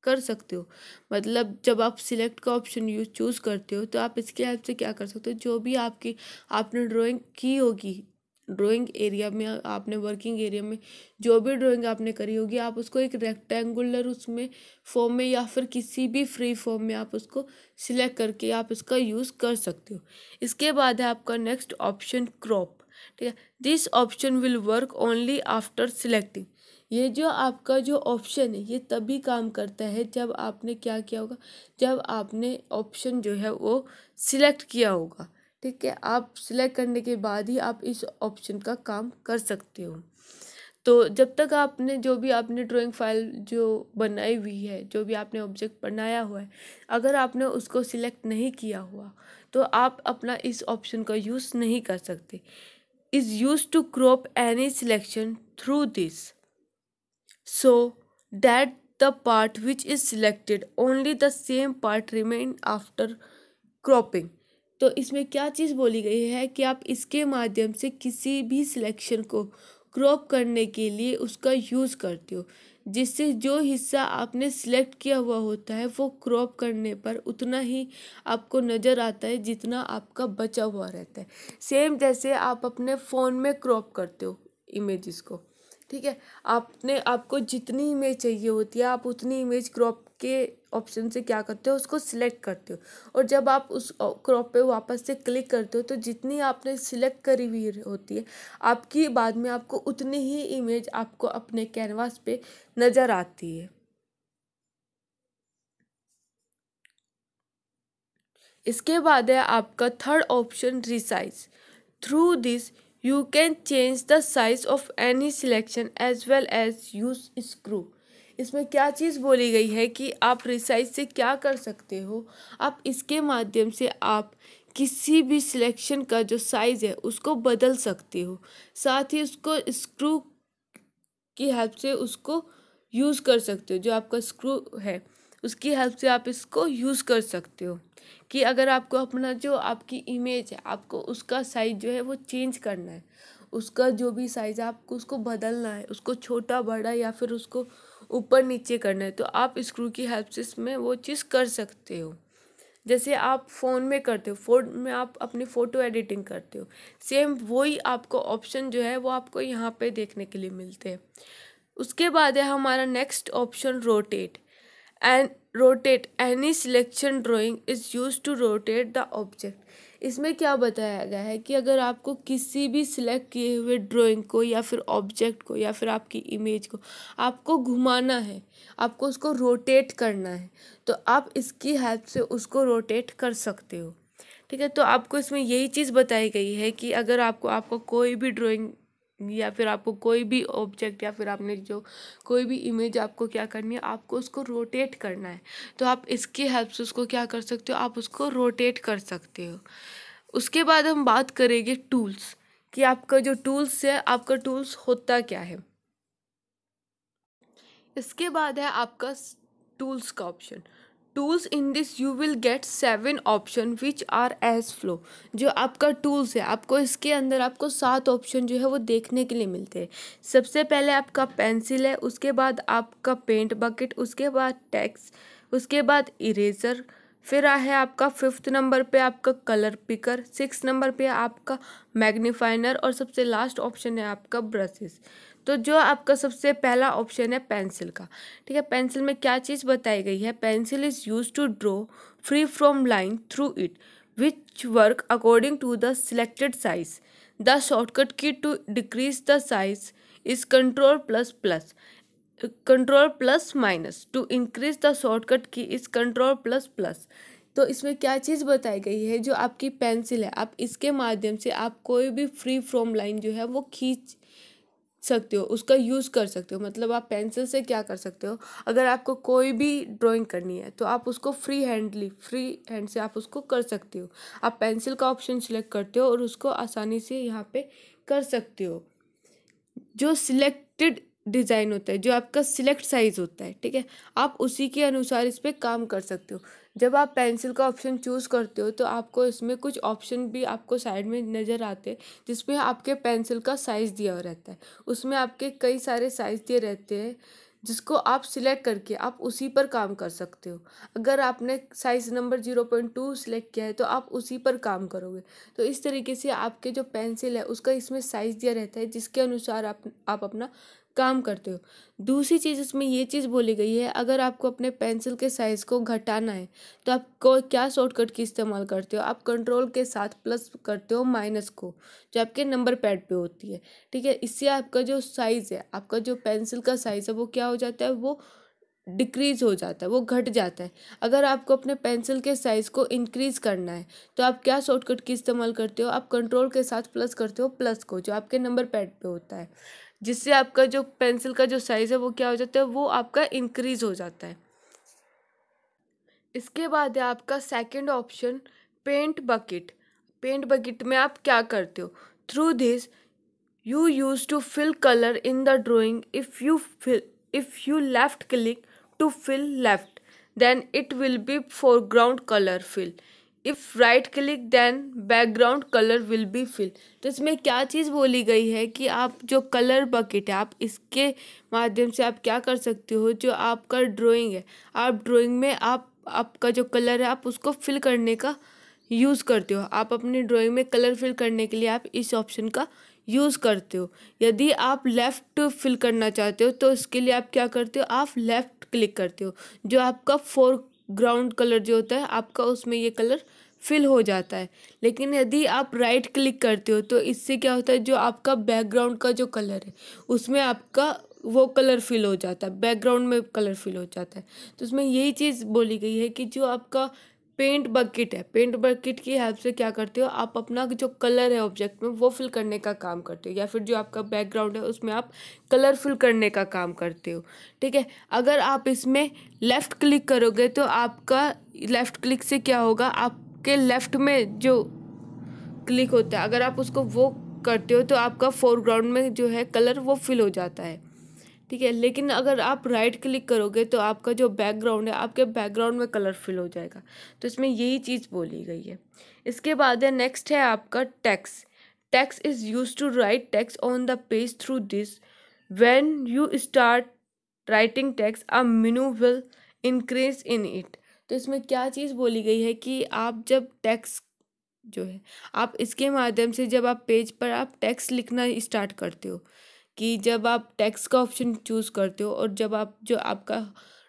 कर सकते हो। मतलब जब आप सिलेक्ट का ऑप्शन यूज चूज़ करते हो तो आप इसके हेल्प से क्या कर सकते हो, जो भी आपने ड्राइंग की होगी, ड्राइंग एरिया में आपने वर्किंग एरिया में जो भी ड्राइंग आपने करी होगी, आप उसको एक रेक्टेंगुलर उसमें फॉर्म में या फिर किसी भी फ्री फॉर्म में आप उसको सिलेक्ट करके आप इसका यूज़ कर सकते हो। इसके बाद है आपका नेक्स्ट ऑप्शन क्रॉप। ठीक है, this option will work only after selecting. ये जो आपका जो ऑप्शन है ये तभी काम करता है जब आपने क्या किया होगा, जब आपने ऑप्शन जो है वो सिलेक्ट किया होगा। ठीक है, आप सिलेक्ट करने के बाद ही आप इस ऑप्शन का काम कर सकते हो। तो जब तक आपने जो भी आपने ड्राइंग फाइल जो बनाई हुई है, जो भी आपने ऑब्जेक्ट बनाया हुआ है, अगर आपने उसको सिलेक्ट नहीं किया हुआ तो आप अपना इस ऑप्शन का यूज़ नहीं कर सकते। Is use to crop any selection through this so that the part which is selected only the same part remain after cropping। तो इसमें क्या चीज़ बोली गई है कि आप इसके माध्यम से किसी भी सिलेक्शन को क्रॉप करने के लिए उसका यूज़ करते हो, जिससे जो हिस्सा आपने सिलेक्ट किया हुआ होता है वो क्रॉप करने पर उतना ही आपको नज़र आता है जितना आपका बचा हुआ रहता है। सेम जैसे आप अपने फ़ोन में क्रॉप करते हो इमेजेस को। ठीक है, आपको जितनी इमेज चाहिए होती है आप उतनी इमेज क्रॉप के ऑप्शन से क्या करते हो, उसको सिलेक्ट करते हो, और जब आप उस क्रॉप पे वापस से क्लिक करते हो तो जितनी आपने सिलेक्ट करी हुई होती है आपकी, बाद में आपको उतनी ही इमेज आपको अपने कैनवास पे नज़र आती है। इसके बाद है आपका third option resize. Through this you can change the size of any selection as well as use screw। इसमें क्या चीज़ बोली गई है कि आप रिसाइज से क्या कर सकते हो, आप इसके माध्यम से आप किसी भी सिलेक्शन का जो साइज़ है उसको बदल सकते हो, साथ ही उसको स्क्रू की हेल्प से उसको यूज़ कर सकते हो। जो आपका स्क्रू है उसकी हेल्प से आप इसको यूज़ कर सकते हो कि अगर आपको अपना जो आपकी इमेज है आपको उसका साइज़ जो है वो चेंज करना है, उसका जो भी साइज़ है आपको उसको बदलना है, उसको छोटा बड़ा या फिर उसको ऊपर नीचे करना है, तो आप स्क्रू की हेल्प से इसमें वो चीज़ कर सकते हो। जैसे आप फ़ोन में करते हो, फ़ोन में आप अपनी फ़ोटो एडिटिंग करते हो, सेम वही आपको ऑप्शन जो है वो आपको यहाँ पे देखने के लिए मिलते हैं। उसके बाद है हमारा next option rotate. And rotate any selection drawing is use to rotate the object. इसमें क्या बताया गया है कि अगर आपको किसी भी सिलेक्ट किए हुए ड्राइंग को या फिर ऑब्जेक्ट को या फिर आपकी इमेज को आपको घुमाना है, आपको उसको रोटेट करना है, तो आप इसकी हेल्प से उसको रोटेट कर सकते हो। ठीक है, तो आपको इसमें यही चीज़ बताई गई है कि अगर आपको कोई भी ड्राइंग या फिर आपको कोई भी ऑब्जेक्ट या फिर आपने जो कोई भी इमेज आपको क्या करनी है, आपको उसको रोटेट करना है, तो आप इसकी हेल्प से उसको क्या कर सकते हो, आप उसको रोटेट कर सकते हो। उसके बाद हम बात करेंगे टूल्स कि आपका जो टूल्स है, आपका टूल्स होता क्या है। इसके बाद है आपका टूल्स का option. Tools in this you will get 7 option which are as follow. जो आपका टूल्स है आपको इसके अंदर आपको 7 ऑप्शन जो है वो देखने के लिए मिलते हैं। सबसे पहले आपका पेंसिल है, उसके बाद आपका पेंट बकेट, उसके बाद टेक्स्ट, उसके बाद इरेजर, फिर है आपका 5th नंबर पे आपका कलर पिकर, 6th नंबर पे आपका मैग्नीफाइनर, और सबसे लास्ट ऑप्शन है आपका ब्रशेस। तो जो आपका सबसे पहला ऑप्शन है पेंसिल का। ठीक है, पेंसिल में क्या चीज़ बताई गई है, pencil is use to draw free from line through it which work according to the selected size. The shortcut key to decrease the size is control plus minus, to increase the shortcut key is control plus plus. तो इसमें क्या चीज़ बताई गई है, जो आपकी पेंसिल है आप इसके माध्यम से आप कोई भी फ्री फ्रॉम लाइन जो है वो खींच सकते हो, उसका यूज़ कर सकते हो। मतलब आप पेंसिल से क्या कर सकते हो, अगर आपको कोई भी ड्राइंग करनी है तो आप उसको फ्री हैंड से आप उसको कर सकते हो। आप पेंसिल का ऑप्शन सिलेक्ट करते हो और उसको आसानी से यहाँ पे कर सकते हो। जो सिलेक्टेड डिज़ाइन होता है, जो आपका सिलेक्ट साइज़ होता है, ठीक है, आप उसी के अनुसार इस पे काम कर सकते हो। जब आप पेंसिल का ऑप्शन चूज़ करते हो तो आपको इसमें कुछ ऑप्शन भी आपको साइड में नज़र आते हैं, जिसमें आपके पेंसिल का साइज़ दिया हुआ रहता है। उसमें आपके कई सारे साइज़ दिए रहते हैं, जिसको आप सिलेक्ट करके आप उसी पर काम कर सकते हो। अगर आपने साइज़ नंबर 0.2 सिलेक्ट किया है तो आप उसी पर काम करोगे। तो इस तरीके से आपके जो पेंसिल है उसका इसमें साइज़ दिया रहता है, जिसके अनुसार आप अपना काम करते हो। दूसरी चीज़ इसमें ये चीज़ बोली गई है, अगर आपको अपने पेंसिल के साइज़ को घटाना है तो आप क्या शॉर्टकट की इस्तेमाल करते हो? आप कंट्रोल के साथ प्लस करते हो माइनस को, जो आपके नंबर पैड पे होती है, ठीक है। इससे आपका जो साइज़ है, आपका जो पेंसिल का साइज़ है वो क्या हो जाता है, वो डिक्रीज़ हो जाता है, वो घट जाता है। अगर आपको अपने पेंसिल के साइज़ को इंक्रीज़ करना है तो आप क्या शॉर्टकट की इस्तेमाल करते हो? आप कंट्रोल के साथ प्लस करते हो प्लस को, जो आपके नंबर पैड पे होता है, जिससे आपका जो पेंसिल का जो साइज़ है वो क्या हो जाता है, वो आपका इंक्रीज़ हो जाता है। इसके बाद है आपका second option, paint bucket. Paint bucket में आप क्या करते हो? Through this you used to fill color in the drawing. If you left click to fill left, then it will be foreground color fill. If right click, then background color will be fill. तो इसमें क्या चीज़ बोली गई है कि आप जो कलर बकेट है, आप इसके माध्यम से आप क्या कर सकते हो, जो आपका ड्राइंग है, आप ड्राइंग में आपका जो कलर है आप उसको फिल करने का यूज़ करते हो। आप अपनी ड्राइंग में कलर फिल करने के लिए आप इस ऑप्शन का यूज़ करते हो। यदि आप लेफ़्ट फिल करना चाहते हो तो इसके लिए आप क्या करते हो, आप लेफ़्ट क्लिक करते हो, जो आपका फोरग्राउंड कलर जो होता है आपका, उसमें ये कलर फिल हो जाता है। लेकिन यदि आप राइट क्लिक करते हो तो इससे क्या होता है, जो आपका बैकग्राउंड का जो कलर है उसमें आपका वो कलर फिल हो जाता है, बैकग्राउंड में कलर फिल हो जाता है। तो उसमें यही चीज़ बोली गई है कि जो आपका पेंट बकेट है, पेंट बकेट की हेल्प से क्या करते हो, आप अपना जो कलर है ऑब्जेक्ट में वो फिल करने का काम करते हो, या फिर जो आपका बैकग्राउंड है उसमें आप कलर फिल करने का काम करते हो, ठीक है। अगर आप इसमें लेफ़्ट क्लिक करोगे तो आपका लेफ़्ट क्लिक से क्या होगा, आपके लेफ़्ट में जो क्लिक होता है, अगर आप उसको वो करते हो तो आपका फोरग्राउंड में जो है कलर वो फिल हो जाता है, ठीक है। लेकिन अगर आप राइट क्लिक करोगे तो आपका जो बैकग्राउंड है, आपके बैकग्राउंड में कलर फिल हो जाएगा। तो इसमें यही चीज़ बोली गई है। इसके बाद है नेक्स्ट है आपका text. Text is use to write text on the page through this. When you start writing text a menu will increase in it. तो इसमें क्या चीज़ बोली गई है कि आप जब टेक्स्ट जो है, आप इसके माध्यम से जब आप पेज पर आप टेक्स्ट लिखना स्टार्ट करते हो, कि जब आप टेक्स्ट का ऑप्शन चूज़ करते हो और जब आप जो आपका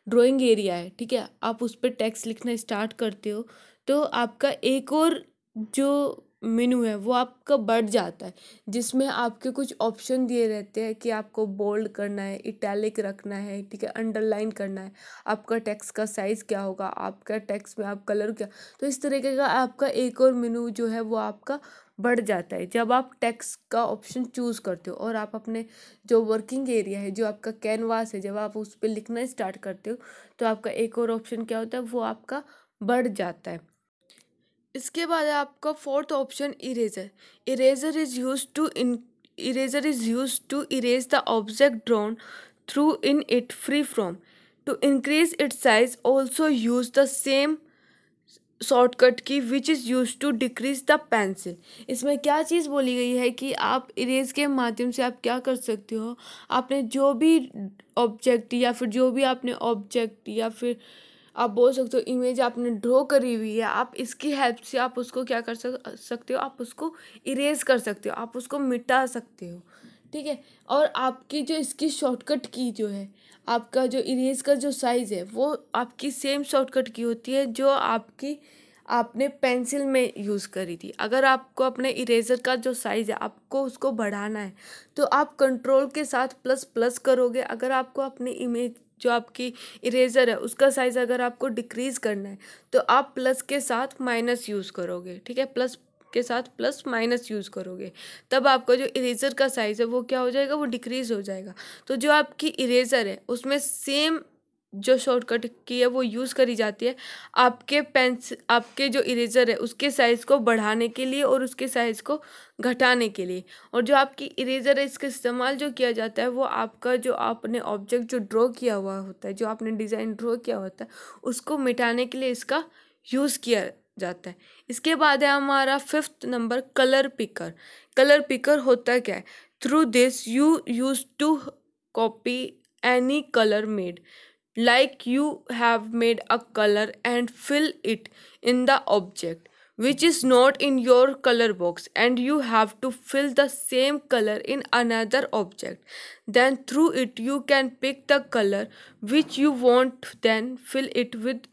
ड्राइंग एरिया है, ठीक है, आप उस पर टेक्स्ट लिखना स्टार्ट करते हो तो आपका एक और जो मेनू है वो आपका बढ़ जाता है, जिसमें आपके कुछ ऑप्शन दिए रहते हैं कि आपको बोल्ड करना है, इटैलिक रखना है, ठीक है, अंडरलाइन करना है, आपका टेक्स्ट का साइज़ क्या होगा, आपका टेक्स्ट में आप कलर क्या। तो इस तरीके का आपका एक और मेनू जो है वो आपका बढ़ जाता है जब आप टेक्स्ट का ऑप्शन चूज़ करते हो। और आप अपने जो वर्किंग एरिया है, जो आपका कैनवास है, जब आप उस पर लिखना स्टार्ट करते हो तो आपका एक और ऑप्शन क्या होता है, वो आपका बढ़ जाता है। इसके बाद है आपका fourth option, eraser. Eraser is use to erase the object drawn through in it free from. To increase it size also use the same shortcut key which is use to decrease the pencil. इसमें क्या चीज़ बोली गई है कि आप इरेज के माध्यम से आप क्या कर सकते हो, आपने जो भी ऑब्जेक्ट या फिर जो भी आपने ऑब्जेक्ट या फिर आप बोल सकते हो इमेज आपने ड्रॉ करी हुई है, आप इसकी हेल्प से आप उसको क्या कर सकते हो, आप उसको इरेज कर सकते हो, आप उसको मिटा सकते हो, ठीक है। और आपकी जो इसकी शॉर्टकट की जो है, आपका जो इरेज का जो साइज़ है वो आपकी सेम शॉर्टकट की होती है जो आपने पेंसिल में यूज़ करी थी। अगर आपको अपने इरेज़र का जो साइज़ है आपको उसको बढ़ाना है तो आप कंट्रोल के साथ प्लस प्लस करोगे। अगर आपको अपनी इमेज जो आपकी इरेज़र है उसका साइज़ अगर आपको डिक्रीज़ करना है तो आप प्लस के साथ माइनस यूज़ करोगे, ठीक है, प्लस के साथ प्लस माइनस यूज़ करोगे, तब आपका जो इरेज़र का साइज़ है वो क्या हो जाएगा, वो डिक्रीज़ हो जाएगा। तो जो आपकी इरेज़र है उसमें सेम जो शॉर्टकट की है वो यूज़ करी जाती है आपके जो इरेज़र है उसके साइज़ को बढ़ाने के लिए और उसके साइज़ को घटाने के लिए। और जो आपकी इरेज़र है इसका इस्तेमाल जो किया जाता है वो आपका जो आपने ऑब्जेक्ट जो ड्रॉ किया हुआ होता है, जो आपने डिज़ाइन ड्रॉ किया होता है, उसको मिटाने के लिए इसका यूज़ किया जाता है। इसके बाद है हमारा 5th number colour picker. Colour picker होता क्या है? Through this you use to copy any colour made, like you have made a color and fill it in the object which is not in your color box, and you have to fill the same color in another object. Then through it you can pick the color which you want, then fill it with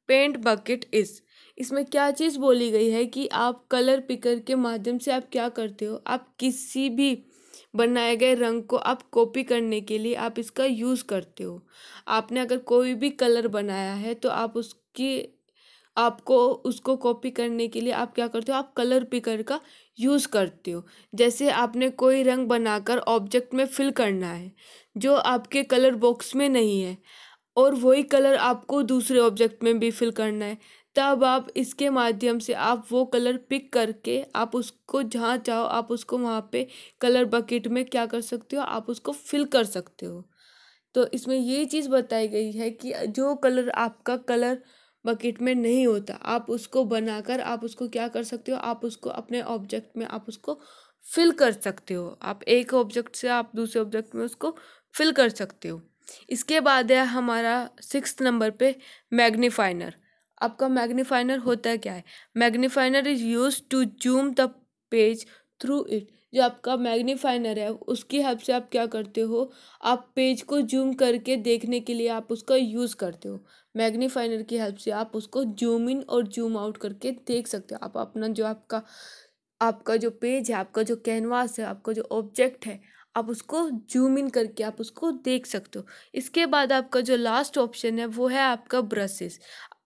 paint bucket is। इसमें क्या चीज़ बोली गई है कि आप कलर पिकर के माध्यम से आप क्या करते हो, आप किसी भी बनाए गए रंग को आप कॉपी करने के लिए आप इसका यूज़ करते हो। आपने अगर कोई भी कलर बनाया है तो आपको उसको कॉपी करने के लिए आप क्या करते हो, आप कलर पिकर का यूज़ करते हो। जैसे आपने कोई रंग बनाकर ऑब्जेक्ट में फिल करना है जो आपके कलर बॉक्स में नहीं है, और वही कलर आपको दूसरे ऑब्जेक्ट में भी फिल करना है, तब आप इसके माध्यम से आप वो कलर पिक करके आप उसको जहाँ चाहो आप उसको वहाँ पे कलर बकेट में क्या कर सकते हो, आप उसको फिल कर सकते हो। तो इसमें ये चीज़ बताई गई है कि जो कलर आपका कलर बकेट में नहीं होता, आप उसको बनाकर आप उसको क्या कर सकते हो, आप उसको अपने ऑब्जेक्ट में आप उसको फिल कर सकते हो। आप एक ऑब्जेक्ट से आप दूसरे ऑब्जेक्ट में उसको फिल कर सकते हो। इसके बाद है हमारा 6th नंबर पे मैग्नीफाइनर। आपका मैग्नीफाइनर होता क्या है? Magnifier is use to zoom the page through it. जो आपका मैग्नीफाइनर है उसकी हेल्प से आप क्या करते हो, आप पेज को जूम करके देखने के लिए आप उसका यूज़ करते हो। मैग्नीफाइनर की हेल्प से आप उसको जूम इन और जूम आउट करके देख सकते हो। आप अपना जो आपका आपका जो पेज है, आपका जो कैनवास है, आपका जो ऑब्जेक्ट है, आप उसको जूम इन करके आप उसको देख सकते हो। इसके बाद आपका जो लास्ट ऑप्शन है वो है आपका ब्रशेस।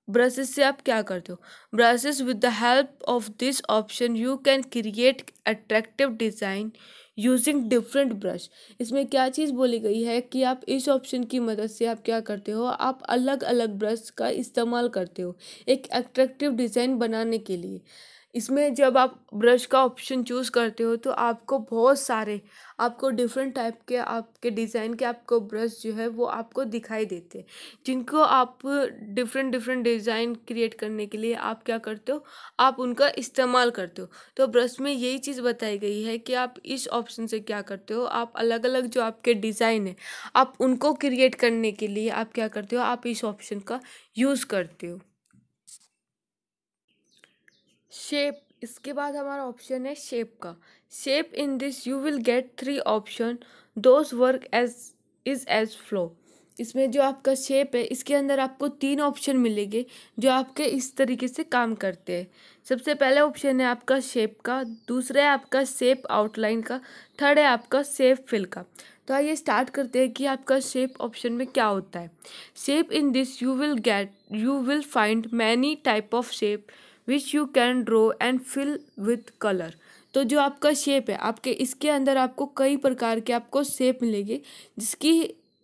ब्रशेस से आप क्या करते हो? Brushes with the help of this option you can create attractive design using different brush. इसमें क्या चीज़ बोली गई है कि आप इस ऑप्शन की मदद से आप क्या करते हो, आप अलग अलग ब्रश का इस्तेमाल करते हो एक अट्रैक्टिव डिज़ाइन बनाने के लिए। इसमें जब आप ब्रश का ऑप्शन चूज़ करते हो तो आपको बहुत सारे आपको डिफरेंट टाइप के आपके डिज़ाइन के आपको ब्रश जो है वो आपको दिखाई देते हैं, जिनको आप डिफरेंट डिफरेंट डिज़ाइन क्रिएट करने के लिए आप क्या करते हो, आप उनका इस्तेमाल करते हो। तो ब्रश में यही चीज़ बताई गई है कि आप इस ऑप्शन से क्या करते हो, आप अलग अलग जो आपके डिज़ाइन है आप उनको क्रिएट करने के लिए आप क्या करते हो, आप इस ऑप्शन का यूज़ करते हो। शेप। इसके बाद हमारा ऑप्शन है शेप का। Shape in this you will get 3 option, those work as follow. इसमें जो आपका शेप है इसके अंदर आपको 3 ऑप्शन मिलेंगे जो आपके इस तरीके से काम करते हैं। सबसे पहले ऑप्शन है आपका शेप का, दूसरा है आपका शेप आउटलाइन का, थर्ड है आपका शेप फिल का। तो आइए स्टार्ट करते हैं कि आपका शेप ऑप्शन में क्या होता है। Shape in this you will find many type of shape which you can draw and fill with colour. तो जो आपका शेप है आपके इसके अंदर आपको कई प्रकार के आपको शेप मिलेंगे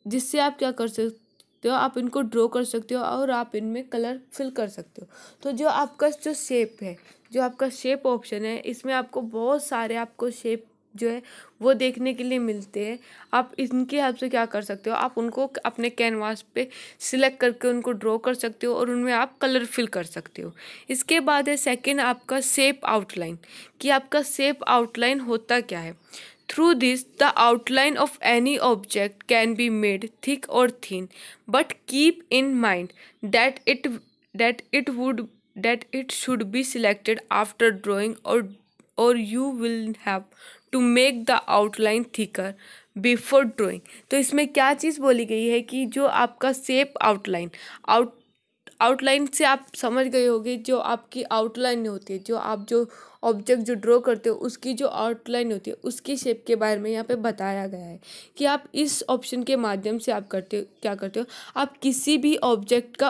जिससे आप क्या कर सकते हो, आप इनको ड्रॉ कर सकते हो और आप इनमें कलर फिल कर सकते हो। तो जो आपका जो शेप है, जो आपका शेप ऑप्शन है, इसमें आपको बहुत सारे आपको शेप जो है वो देखने के लिए मिलते हैं। आप इनकी हेल्प से क्या कर सकते हो, आप उनको अपने कैनवास पे सिलेक्ट करके उनको ड्रॉ कर सकते हो और उनमें आप कलर फिल कर सकते हो। इसके बाद है सेकंड आपका शेप आउटलाइन, कि आपका शेप आउटलाइन होता क्या है। Through this the outline of any object can be made thick और thin, but keep in mind that it should be selected after drawing, or you will have to make the outline thicker before drawing। तो इसमें क्या चीज़ बोली गई है कि जो आपका शेप आउटलाइन से आप समझ गए होगे, जो आपकी आउटलाइन होती है, जो आप जो ऑब्जेक्ट जो ड्रॉ करते हो उसकी जो आउटलाइन होती है उसकी शेप के बारे में यहाँ पे बताया गया है कि आप इस ऑप्शन के माध्यम से आप क्या करते हो, आप किसी भी ऑब्जेक्ट का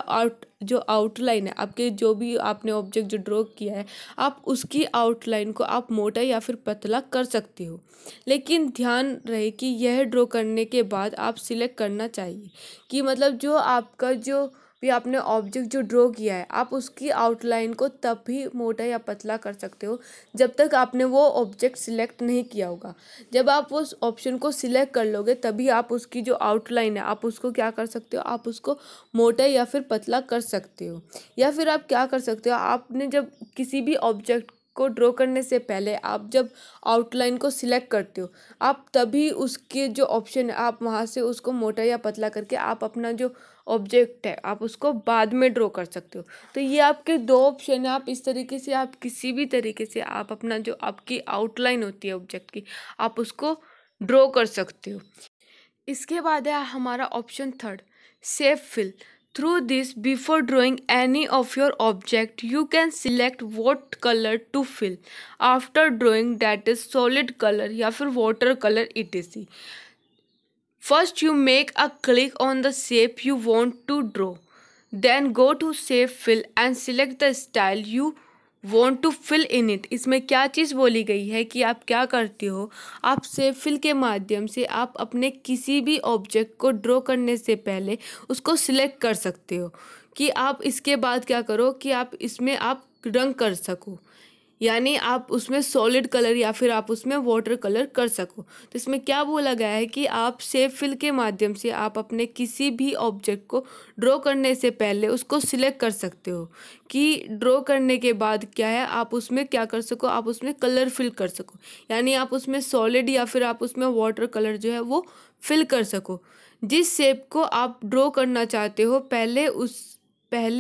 जो आउटलाइन है, आपके जो भी आपने ऑब्जेक्ट जो ड्रॉ किया है, आप उसकी आउटलाइन को आप मोटा या फिर पतला कर सकते हो। लेकिन ध्यान रहे कि यह ड्रॉ करने के बाद आप सिलेक्ट करना चाहिए कि मतलब जो आपका जो भी आपने ऑब्जेक्ट जो ड्रॉ किया है, आप उसकी आउटलाइन को तब भी मोटा या पतला कर सकते हो जब तक आपने वो ऑब्जेक्ट सिलेक्ट नहीं किया होगा। जब आप उस ऑप्शन को सिलेक्ट कर लोगे तभी आप उसकी जो आउटलाइन है आप उसको क्या कर सकते हो, आप उसको मोटा या फिर पतला कर सकते हो। या फिर आप क्या कर सकते हो, आपने जब किसी भी ऑब्जेक्ट को ड्रॉ करने से पहले आप जब आउटलाइन को सिलेक्ट करते हो, आप तभी उसके जो ऑप्शन है आप वहाँ से उसको मोटा या पतला करके आप अपना जो ऑब्जेक्ट है आप उसको बाद में ड्रॉ कर सकते हो। तो ये आपके दो ऑप्शन है, आप इस तरीके से आप किसी भी तरीके से आप अपना जो आपकी आउटलाइन होती है ऑब्जेक्ट की, आप उसको ड्रॉ कर सकते हो। इसके बाद है हमारा option third, save fill. Through this before drawing any of your object you can select what colour to fill after drawing, that is solid colour या फिर water colour etc. First, you make a click on the shape you want to draw. Then go to Save Fill and select the style you want to fill in it. इसमें क्या चीज़ बोली गई है कि आप क्या करते हो, आप सेव फिल के माध्यम से आप अपने किसी भी ऑब्जेक्ट को ड्रॉ करने से पहले उसको सिलेक्ट कर सकते हो कि आप इसके बाद क्या करो कि आप इसमें आप रंग कर सको, यानी आप उसमें सॉलिड कलर या फिर आप उसमें वाटर कलर कर सको। तो इसमें क्या बोला गया है कि आप सेव फिल के माध्यम से आप अपने किसी भी ऑब्जेक्ट को ड्रॉ करने से पहले उसको सिलेक्ट कर सकते हो कि ड्रॉ करने के बाद क्या है आप उसमें क्या कर सको, आप उसमें कलर फिल कर सको, यानी आप उसमें सॉलिड या फिर आप उसमें वाटर कलर जो है वो फिल कर सको। जिस शेप को आप ड्रॉ करना चाहते हो पहले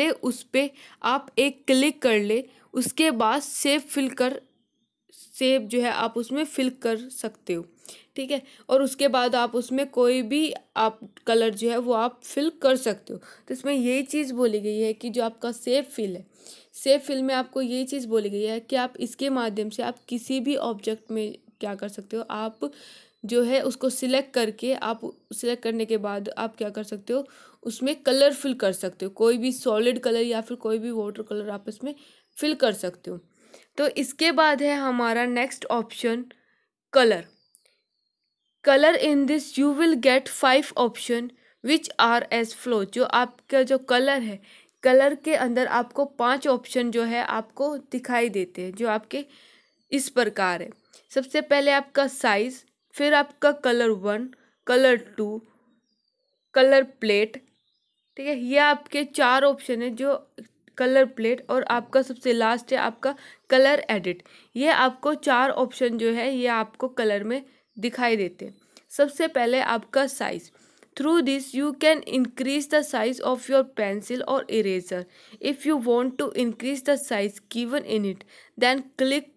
उस पे आप एक क्लिक कर ले, उसके बाद सेव जो है आप उसमें फिल कर सकते हो, ठीक है। और उसके बाद आप उसमें कोई भी आप कलर जो है वो आप फिल कर सकते हो। तो इसमें यही चीज़ बोली गई है कि जो आपका सेव फिल है, सेव फिल में आपको यही चीज़ बोली गई है कि आप इसके माध्यम से आप किसी भी ऑब्जेक्ट में क्या कर सकते हो, आप जो है उसको सिलेक्ट करके आप सिलेक्ट करने के बाद आप क्या कर सकते हो, उसमें कलर फिल कर सकते हो, कोई भी सॉलिड कलर या फिर कोई भी वाटर कलर आप इसमें फिल कर सकते हो। तो इसके बाद है हमारा next option colour. Colour in this you will get 5 option which are as follow. जो आपका जो कलर है, कलर के अंदर आपको 5 ऑप्शन जो है आपको दिखाई देते हैं, जो आपके इस प्रकार है। सबसे पहले आपका साइज, फिर आपका कलर 1, कलर 2, कलर प्लेट, ठीक है। ये आपके 4 ऑप्शन है जो कलर प्लेट, और आपका सबसे लास्ट है आपका कलर एडिट। ये आपको 4 ऑप्शन जो है ये आपको कलर में दिखाई देते हैं। सबसे पहले आपका size. Through this you can increase the size of your pencil और eraser. If you want to increase the size given in it then click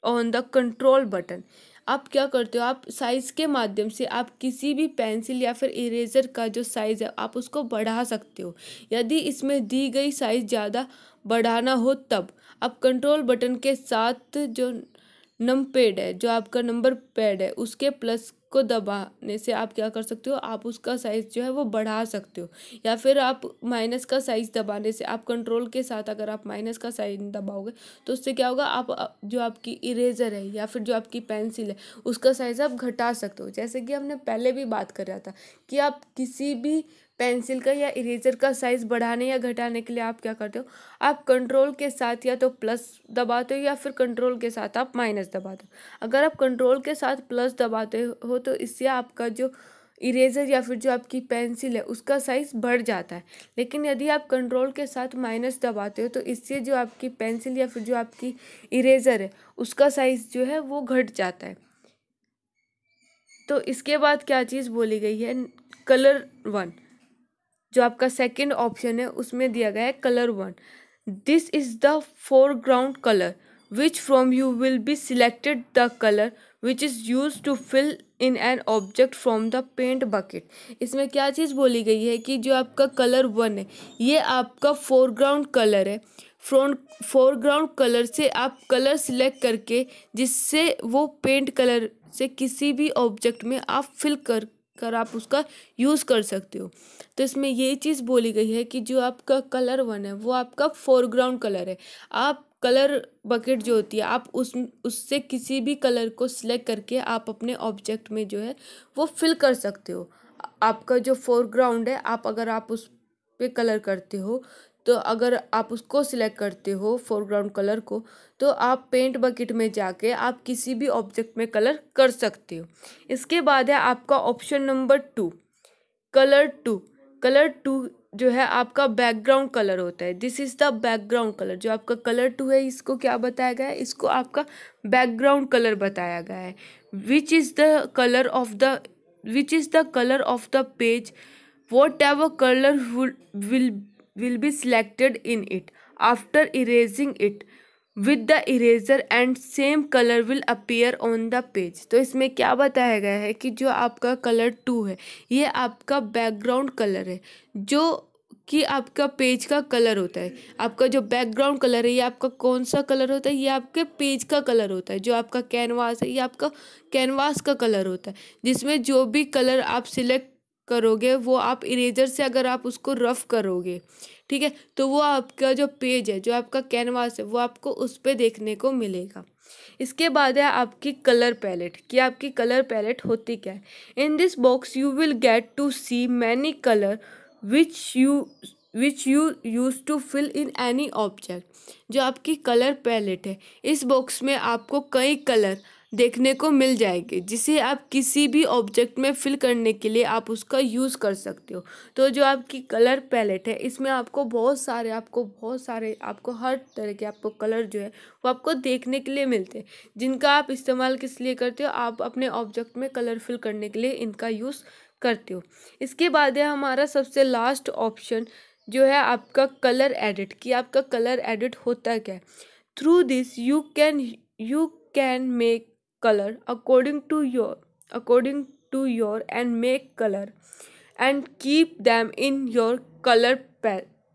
on the control button. आप क्या करते हो, आप साइज़ के माध्यम से आप किसी भी पेंसिल या फिर इरेज़र का जो साइज़ है आप उसको बढ़ा सकते हो। यदि इसमें दी गई साइज़ ज़्यादा बढ़ाना हो तब आप कंट्रोल बटन के साथ जो नंबर है, जो आपका नंबर पैड है, उसके प्लस को दबाने से आप क्या कर सकते हो, आप उसका साइज़ जो है वो बढ़ा सकते हो। या फिर आप माइनस का साइज़ दबाने से, आप कंट्रोल के साथ अगर आप माइनस का साइज़ दबाओगे तो उससे क्या होगा, आप जो आपकी इरेज़र है या फिर जो आपकी पेंसिल है उसका साइज़ आप घटा सकते हो। जैसे कि हमने पहले भी बात कर रहा था कि आप किसी भी पेंसिल का या इरेज़र का साइज़ बढ़ाने या घटाने के लिए आप क्या करते हो, आप कंट्रोल के साथ या तो प्लस दबाते हो या फिर कंट्रोल के साथ आप माइनस दबाते हो। अगर आप कंट्रोल के साथ प्लस दबाते हो तो इससे आपका जो इरेज़र या फिर जो आपकी पेंसिल है उसका साइज़ बढ़ जाता है। लेकिन यदि आप कंट्रोल के साथ माइनस दबाते हो तो इससे जो आपकी पेंसिल या फिर जो आपकी इरेज़र है उसका साइज़ जो है वो घट जाता है। तो इसके बाद क्या चीज़ बोली गई है, कलर 1, जो आपका सेकंड ऑप्शन है उसमें दिया गया है colour 1। This is the foreground colour which from you will be selected the colour which is use to fill in an object from the paint bucket. इसमें क्या चीज़ बोली गई है कि जो आपका कलर 1 है ये आपका फोरग्राउंड कलर है। फोरग्राउंड कलर से आप कलर सिलेक्ट करके जिससे वो पेंट कलर से किसी भी ऑब्जेक्ट में आप फिल कर कर आप उसका यूज़ कर सकते हो। तो इसमें ये चीज़ बोली गई है कि जो आपका कलर 1 है वो आपका फोरग्राउंड कलर है। आप कलर बकेट जो होती है आप उससे किसी भी कलर को सिलेक्ट करके आप अपने ऑब्जेक्ट में जो है वो फिल कर सकते हो। आपका जो फोरग्राउंड है अगर आप उस पे कलर करते हो, तो अगर आप उसको सिलेक्ट करते हो फोरग्राउंड कलर को, तो आप पेंट बकेट में जाके आप किसी भी ऑब्जेक्ट में कलर कर सकते हो। इसके बाद है आपका ऑप्शन नंबर 2, कलर 2। कलर 2 जो है आपका बैकग्राउंड कलर होता है। This is the background colour. जो आपका कलर 2 है इसको क्या बताया गया है, इसको आपका बैकग्राउंड कलर बताया गया है। Which is the colour of the page, whatever color will be selected in it after erasing it with the eraser and same color will appear on the page। तो इसमें क्या बताया गया है कि जो आपका कलर 2 है ये आपका बैकग्राउंड कलर है, जो कि आपका पेज का कलर होता है। आपका जो बैकग्राउंड कलर है ये आपका कौन सा कलर होता है, ये आपके पेज का कलर होता है। जो आपका कैनवास है ये आपका कैनवास का कलर होता है, जिसमें जो भी कलर आप सिलेक्ट करोगे वो आप इरेजर से अगर आप उसको रफ करोगे, ठीक है, तो वो आपका जो पेज है, जो आपका कैनवास है, वो आपको उस पे देखने को मिलेगा। इसके बाद है आपकी कलर पैलेट, कि आपकी कलर पैलेट होती क्या है। In this box you will get to see many colour which you use to fill in any object. जो आपकी कलर पैलेट है इस बॉक्स में आपको कई कलर देखने को मिल जाएंगे, जिसे आप किसी भी ऑब्जेक्ट में फिल करने के लिए आप उसका यूज़ कर सकते हो। तो जो आपकी कलर पैलेट है इसमें आपको बहुत सारे आपको हर तरह के आपको कलर जो है वो आपको देखने के लिए मिलते हैं, जिनका आप इस्तेमाल किस लिए करते हो, आप अपने ऑब्जेक्ट में कलर फिल करने के लिए इनका यूज़ करते हो। इसके बाद है हमारा सबसे लास्ट ऑप्शन जो है आपका कलर एडिट, कि आपका कलर एडिट होता क्या है। Through this you can make color according to your and make color and keep them in your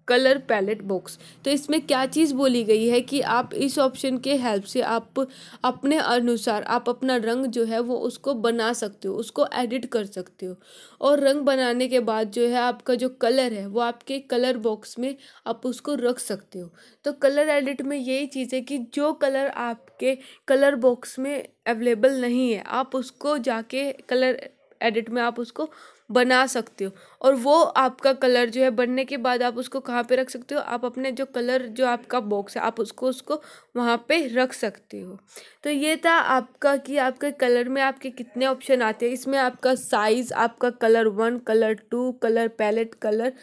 colour palette box. तो इसमें क्या चीज़ बोली गई है कि आप इस ऑप्शन के हेल्प से आप अपने अनुसार आप अपना रंग जो है वो उसको बना सकते हो, उसको एडिट कर सकते हो। और रंग बनाने के बाद जो है आपका जो कलर है वो आपके कलर बॉक्स में आप उसको रख सकते हो। तो कलर एडिट में यही चीज़ है कि जो कलर आपके कलर बॉक्स में अवेलेबल नहीं है आप उसको जाके कलर एडिट में आप उसको बना सकते हो, और वो आपका कलर जो है बनने के बाद आप उसको कहाँ पे रख सकते हो, आप अपने जो कलर जो आपका बॉक्स है आप उसको वहाँ पे रख सकते हो। तो ये था आपका कि आपके कलर में आपके कितने ऑप्शन आते हैं। इसमें आपका साइज़, आपका colour 1, colour 2, colour palette, colour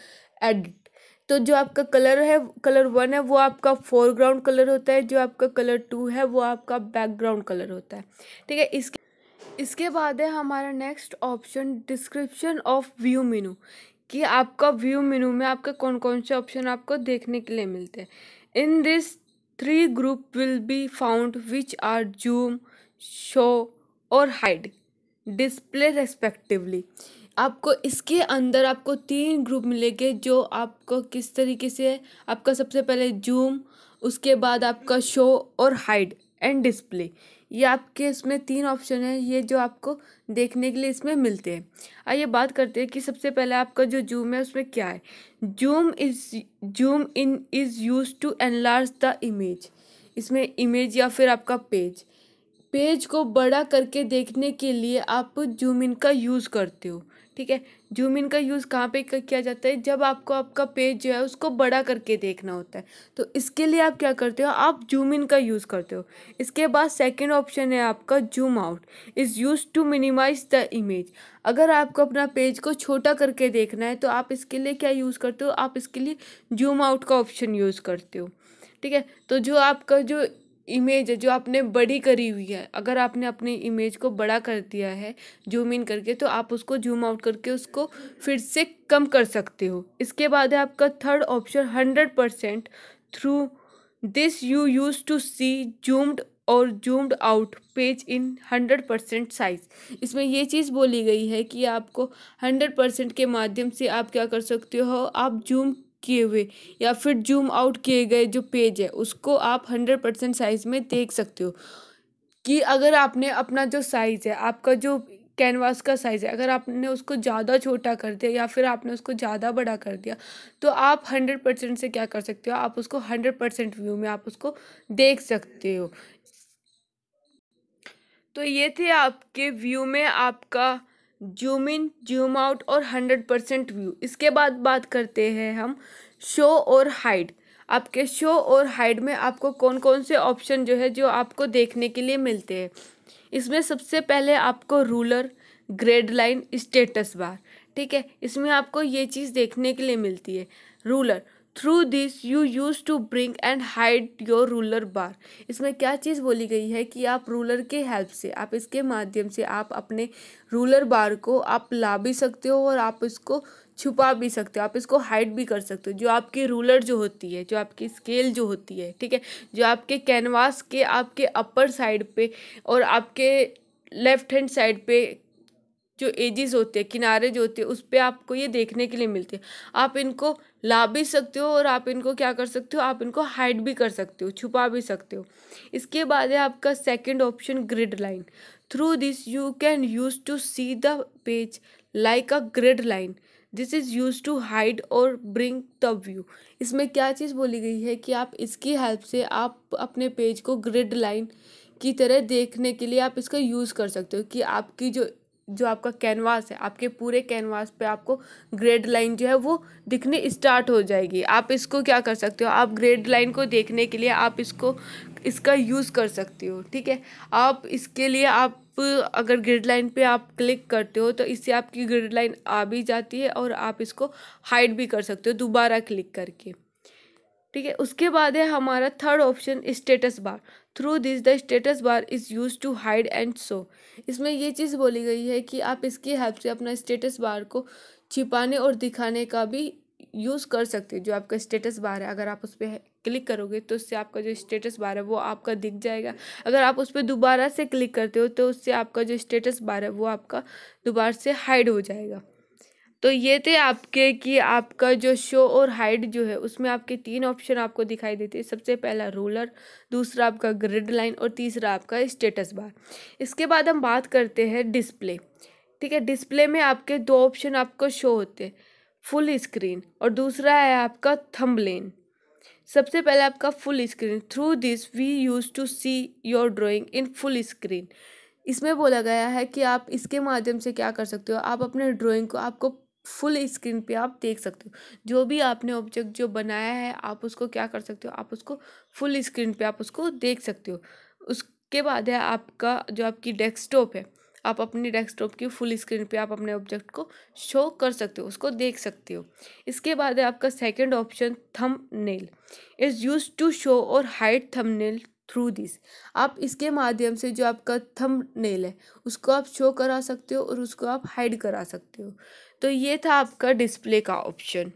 edit. तो जो आपका कलर 1 है वो आपका फोरग्राउंड कलर होता है, जो आपका कलर 2 है वो आपका बैकग्राउंड कलर होता है, ठीक है। इसके बाद है हमारा next option description of view मेनू, कि आपका व्यू मेनू में आपके कौन कौन से ऑप्शन आपको देखने के लिए मिलते हैं। In this 3 group will be found which are zoom, show और हाइड डिस्प्ले रेस्पेक्टिवली। आपको इसके अंदर आपको 3 ग्रुप मिलेंगे, जो आपको किस तरीके से है। आपका सबसे पहले जूम, उसके बाद आपका शो और हाइड एंड डिस्प्ले। ये आपके इसमें 3 ऑप्शन है, ये जो आपको देखने के लिए इसमें मिलते हैं। आइए बात करते हैं कि सबसे पहले आपका जो जूम है उसमें क्या है। Zoom in is use to enlarge the image. इसमें इमेज या फिर आपका पेज को बड़ा करके देखने के लिए आप जूम इन का यूज़ करते हो, ठीक है। जूम इन का यूज़ कहाँ पे किया जाता है, जब आपको आपका पेज जो है उसको बड़ा करके देखना होता है, तो इसके लिए आप क्या करते हो, आप जूम इन का यूज़ करते हो। इसके बाद सेकंड ऑप्शन है आपका zoom out, is use to minimize the image. अगर आपको अपना पेज को छोटा करके देखना है तो आप इसके लिए क्या यूज़ करते हो, आप इसके लिए जूम आउट का ऑप्शन यूज़ करते हो, ठीक है। तो जो आपका जो इमेज है जो आपने बड़ी करी हुई है, अगर आपने अपनी इमेज को बड़ा कर दिया है जूम इन करके, तो आप उसको जूम आउट करके उसको फिर से कम कर सकते हो। इसके बाद है आपका third option 100%। Through this you use to see zoomed और zoomed out page in 100% size. इसमें ये चीज़ बोली गई है कि आपको 100% के माध्यम से आप क्या कर सकते हो, आप जूम किए हुए या फिर जूम आउट किए गए जो पेज है उसको आप 100% साइज में देख सकते हो। कि अगर आपने अपना जो साइज़ है, आपका जो कैनवास का साइज़ है, अगर आपने उसको ज़्यादा छोटा कर दिया या फिर आपने उसको ज़्यादा बड़ा कर दिया, तो आप 100% से क्या कर सकते हो, आप उसको 100% व्यू में आप उसको देख सकते हो। तो ये थे आपके व्यू में आपका जूम इन, जूम आउट और 100% व्यू। इसके बाद बात करते हैं हम शो और हाइड। आपके शो और हाइड में आपको कौन कौन से ऑप्शन जो है जो आपको देखने के लिए मिलते हैं। इसमें सबसे पहले आपको ruler, grade line, status bar, ठीक है, इसमें आपको ये चीज़ देखने के लिए मिलती है। Ruler, through this you use to bring and hide your ruler bar. इसमें क्या चीज़ बोली गई है कि आप रूलर के हेल्प से, आप इसके माध्यम से आप अपने रूलर बार को आप ला भी सकते हो और आप इसको छुपा भी सकते हो, आप इसको हाइड भी कर सकते हो। जो आपकी रूलर जो होती है, जो आपकी स्केल जो होती है, ठीक है, जो आपके कैनवास के आपके अपर साइड पे और आपके लेफ्ट हैंड साइड पे जो एजेस होते हैं, किनारे जो होते हैं, उस पर आपको ये देखने के लिए मिलते हैं। आप इनको ला भी सकते हो और आप इनको क्या कर सकते हो, आप इनको हाइड भी कर सकते हो, छुपा भी सकते हो। इसके बाद है आपका second option grid line. Through this you can use to see the page like a grid line. This is use to hide और ब्रिंग द व्यू। इसमें क्या चीज़ बोली गई है कि आप इसकी हेल्प से आप अपने पेज को ग्रिड लाइन की तरह देखने के लिए आप इसका यूज़ कर सकते हो कि आपकी जो आपका कैनवास है, आपके पूरे कैनवास पे आपको ग्रेड लाइन जो है वो दिखने स्टार्ट हो जाएगी। आप इसको क्या कर सकते हो, आप ग्रेड लाइन को देखने के लिए आप इसका यूज़ कर सकते हो, ठीक है। आप इसके लिए आप अगर ग्रिड लाइन पे आप क्लिक करते हो तो इससे आपकी ग्रिड लाइन आ भी जाती है और आप इसको हाइड भी कर सकते हो दोबारा क्लिक करके, ठीक है। उसके बाद है हमारा third option status bar. Through this the status bar is use to hide and show. इसमें ये चीज़ बोली गई है कि आप इसकी हेल्प से अपना स्टेटस बार को छिपाने और दिखाने का भी यूज़ कर सकते हो। जो आपका स्टेटस बार है, अगर आप उस पर क्लिक करोगे तो उससे आपका जो स्टेटस बार है वो आपका दिख जाएगा। अगर आप उस पर दोबारा से क्लिक करते हो तो उससे आपका जो स्टेटस बार है वो आपका दोबारा से हाइड हो जाएगा। तो ये थे आपके कि आपका जो शो और हाइड जो है उसमें आपके तीन ऑप्शन आपको दिखाई देते हैं। सबसे पहला रूलर, दूसरा आपका ग्रिड लाइन और तीसरा आपका स्टेटस बार। इसके बाद हम बात करते हैं डिस्प्ले, ठीक है। डिस्प्ले में आपके दो ऑप्शन आपको शो होते हैं, फुल स्क्रीन और दूसरा है आपका थंबनेल। सबसे पहले आपका full screen. Through this we use to see your drawing in full screen. इसमें बोला गया है कि आप इसके माध्यम से क्या कर सकते हो, आप अपने ड्राइंग को आपको फुल स्क्रीन पे आप देख सकते हो। जो भी आपने ऑब्जेक्ट जो बनाया है आप उसको क्या कर सकते हो, आप उसको फुल स्क्रीन पे आप उसको देख सकते हो। उसके बाद है आपका जो आपकी डेस्कटॉप है, आप अपनी डेस्कटॉप की फुल स्क्रीन पे आप अपने ऑब्जेक्ट को शो कर सकते हो, उसको देख सकते हो। इसके बाद है आपका second option thumbnail. Is use to show और हाइड थंबनेल थ्रू दिस। आप इसके माध्यम से जो आपका थंबनेल है उसको आप शो करा सकते हो और उसको आप हाइड करा सकते हो। तो ये था आपका डिस्प्ले का ऑप्शन।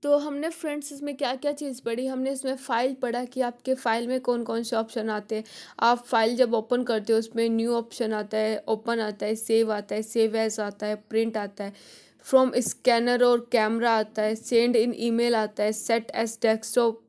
तो हमने फ्रेंड्स इसमें क्या क्या चीज़ पढ़ी, हमने इसमें फ़ाइल पढ़ा कि आपके फ़ाइल में कौन कौन से ऑप्शन आते हैं। आप फाइल जब ओपन करते हो उसमें न्यू ऑप्शन आता है, ओपन आता है, सेव आता है, सेव एज आता है, प्रिंट आता है, फ्रॉम स्कैनर और कैमरा आता है, सेंड इन ईमेल आता है, सेट एज डेस्कटॉप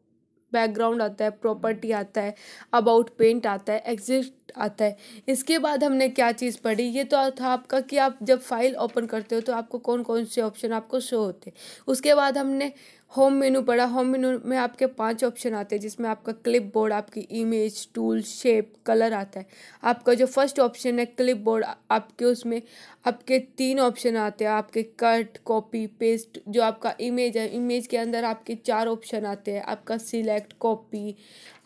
बैकग्राउंड आता है, प्रॉपर्टी आता है, अबाउट पेंट आता है, एग्जिट आता है। इसके बाद हमने क्या चीज़ पढ़ी, ये तो था आपका कि आप जब फाइल ओपन करते हो तो आपको कौन कौन से ऑप्शन आपको शो होते हैं। उसके बाद हमने होम मेनू पढ़ा। होम मेनू में आपके 5 ऑप्शन आते हैं जिसमें आपका क्लिप बोर्ड, आपकी इमेज, टूल, शेप, कलर आता है। आपका जो फर्स्ट ऑप्शन है क्लिप बोर्ड, आपके उसमें आपके 3 ऑप्शन आते हैं, आपके कट, कॉपी, पेस्ट। जो आपका इमेज है, इमेज के अंदर आपके 4 ऑप्शन आते हैं, आपका सिलेक्ट, कॉपी,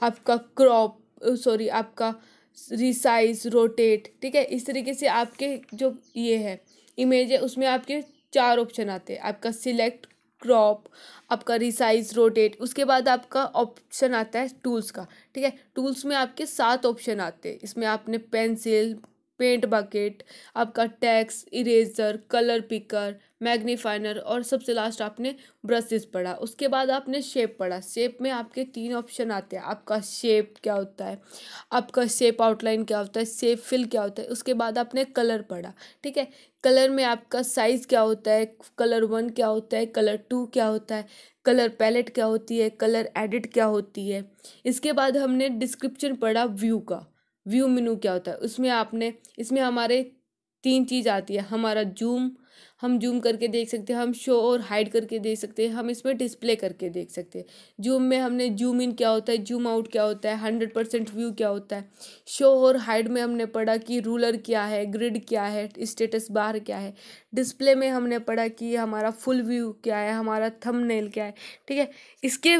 आपका क्रॉप, सॉरी आपका रिसाइज, रोटेट, ठीक है। इस तरीके से आपके जो ये है इमेज है उसमें आपके 4 ऑप्शन आते हैं, आपका सिलेक्ट, क्रॉप, आपका रिसाइज, रोटेट। उसके बाद आपका ऑप्शन आता है टूल्स का, ठीक है। टूल्स में आपके 7 ऑप्शन आते हैं। इसमें आपने पेंसिल, पेंट बकेट, आपका text, eraser, colour picker, magnifier और सबसे लास्ट आपने ब्रशेस पढ़ा। उसके बाद आपने शेप पढ़ा। शेप में आपके 3 ऑप्शन आते हैं, आपका शेप क्या होता है, आपका शेप आउटलाइन क्या होता है, शेप फिल क्या होता है। उसके बाद आपने कलर पढ़ा, ठीक है। कलर में आपका साइज़ क्या होता है, कलर 1 क्या होता है, कलर 2 क्या होता है, कलर पैलेट क्या होती है, कलर एडिट क्या होती है। इसके बाद हमने डिस्क्रिप्शन पढ़ा व्यू का, व्यू मेनू क्या होता है, उसमें आपने इसमें हमारे 3 चीज़ आती है, हमारा जूम, हम जूम करके देख सकते हैं, हम शो और हाइड करके देख सकते हैं, हम इसमें डिस्प्ले करके देख सकते हैं। जूम में हमने जूम इन क्या होता है, जूम आउट क्या होता है, 100% व्यू क्या होता है। शो और हाइड में हमने पढ़ा कि रूलर क्या है, ग्रिड क्या है, स्टेटस बार क्या है। डिस्प्ले में हमने पढ़ा कि हमारा फुल व्यू क्या है, हमारा थंबनेल क्या है। ठीक है, इसके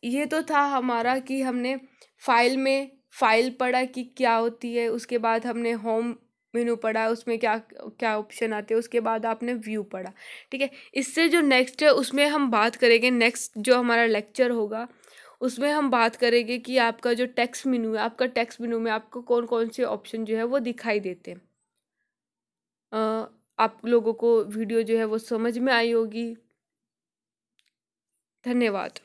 ये तो था हमारा कि हमने फाइल में फाइल पढ़ा कि क्या होती है, उसके बाद हमने होम मेनू पढ़ा, उसमें क्या क्या ऑप्शन आते हैं, उसके बाद आपने व्यू पढ़ा। ठीक है, इससे जो नेक्स्ट है उसमें हम बात करेंगे, नेक्स्ट जो हमारा लेक्चर होगा उसमें हम बात करेंगे कि आपका जो टेक्स्ट मेनू है, आपका टेक्स्ट मेनू में आपको कौन कौन से ऑप्शन जो है वो दिखाई देते हैं। आप लोगों को वीडियो जो है वो समझ में आई होगी। धन्यवाद।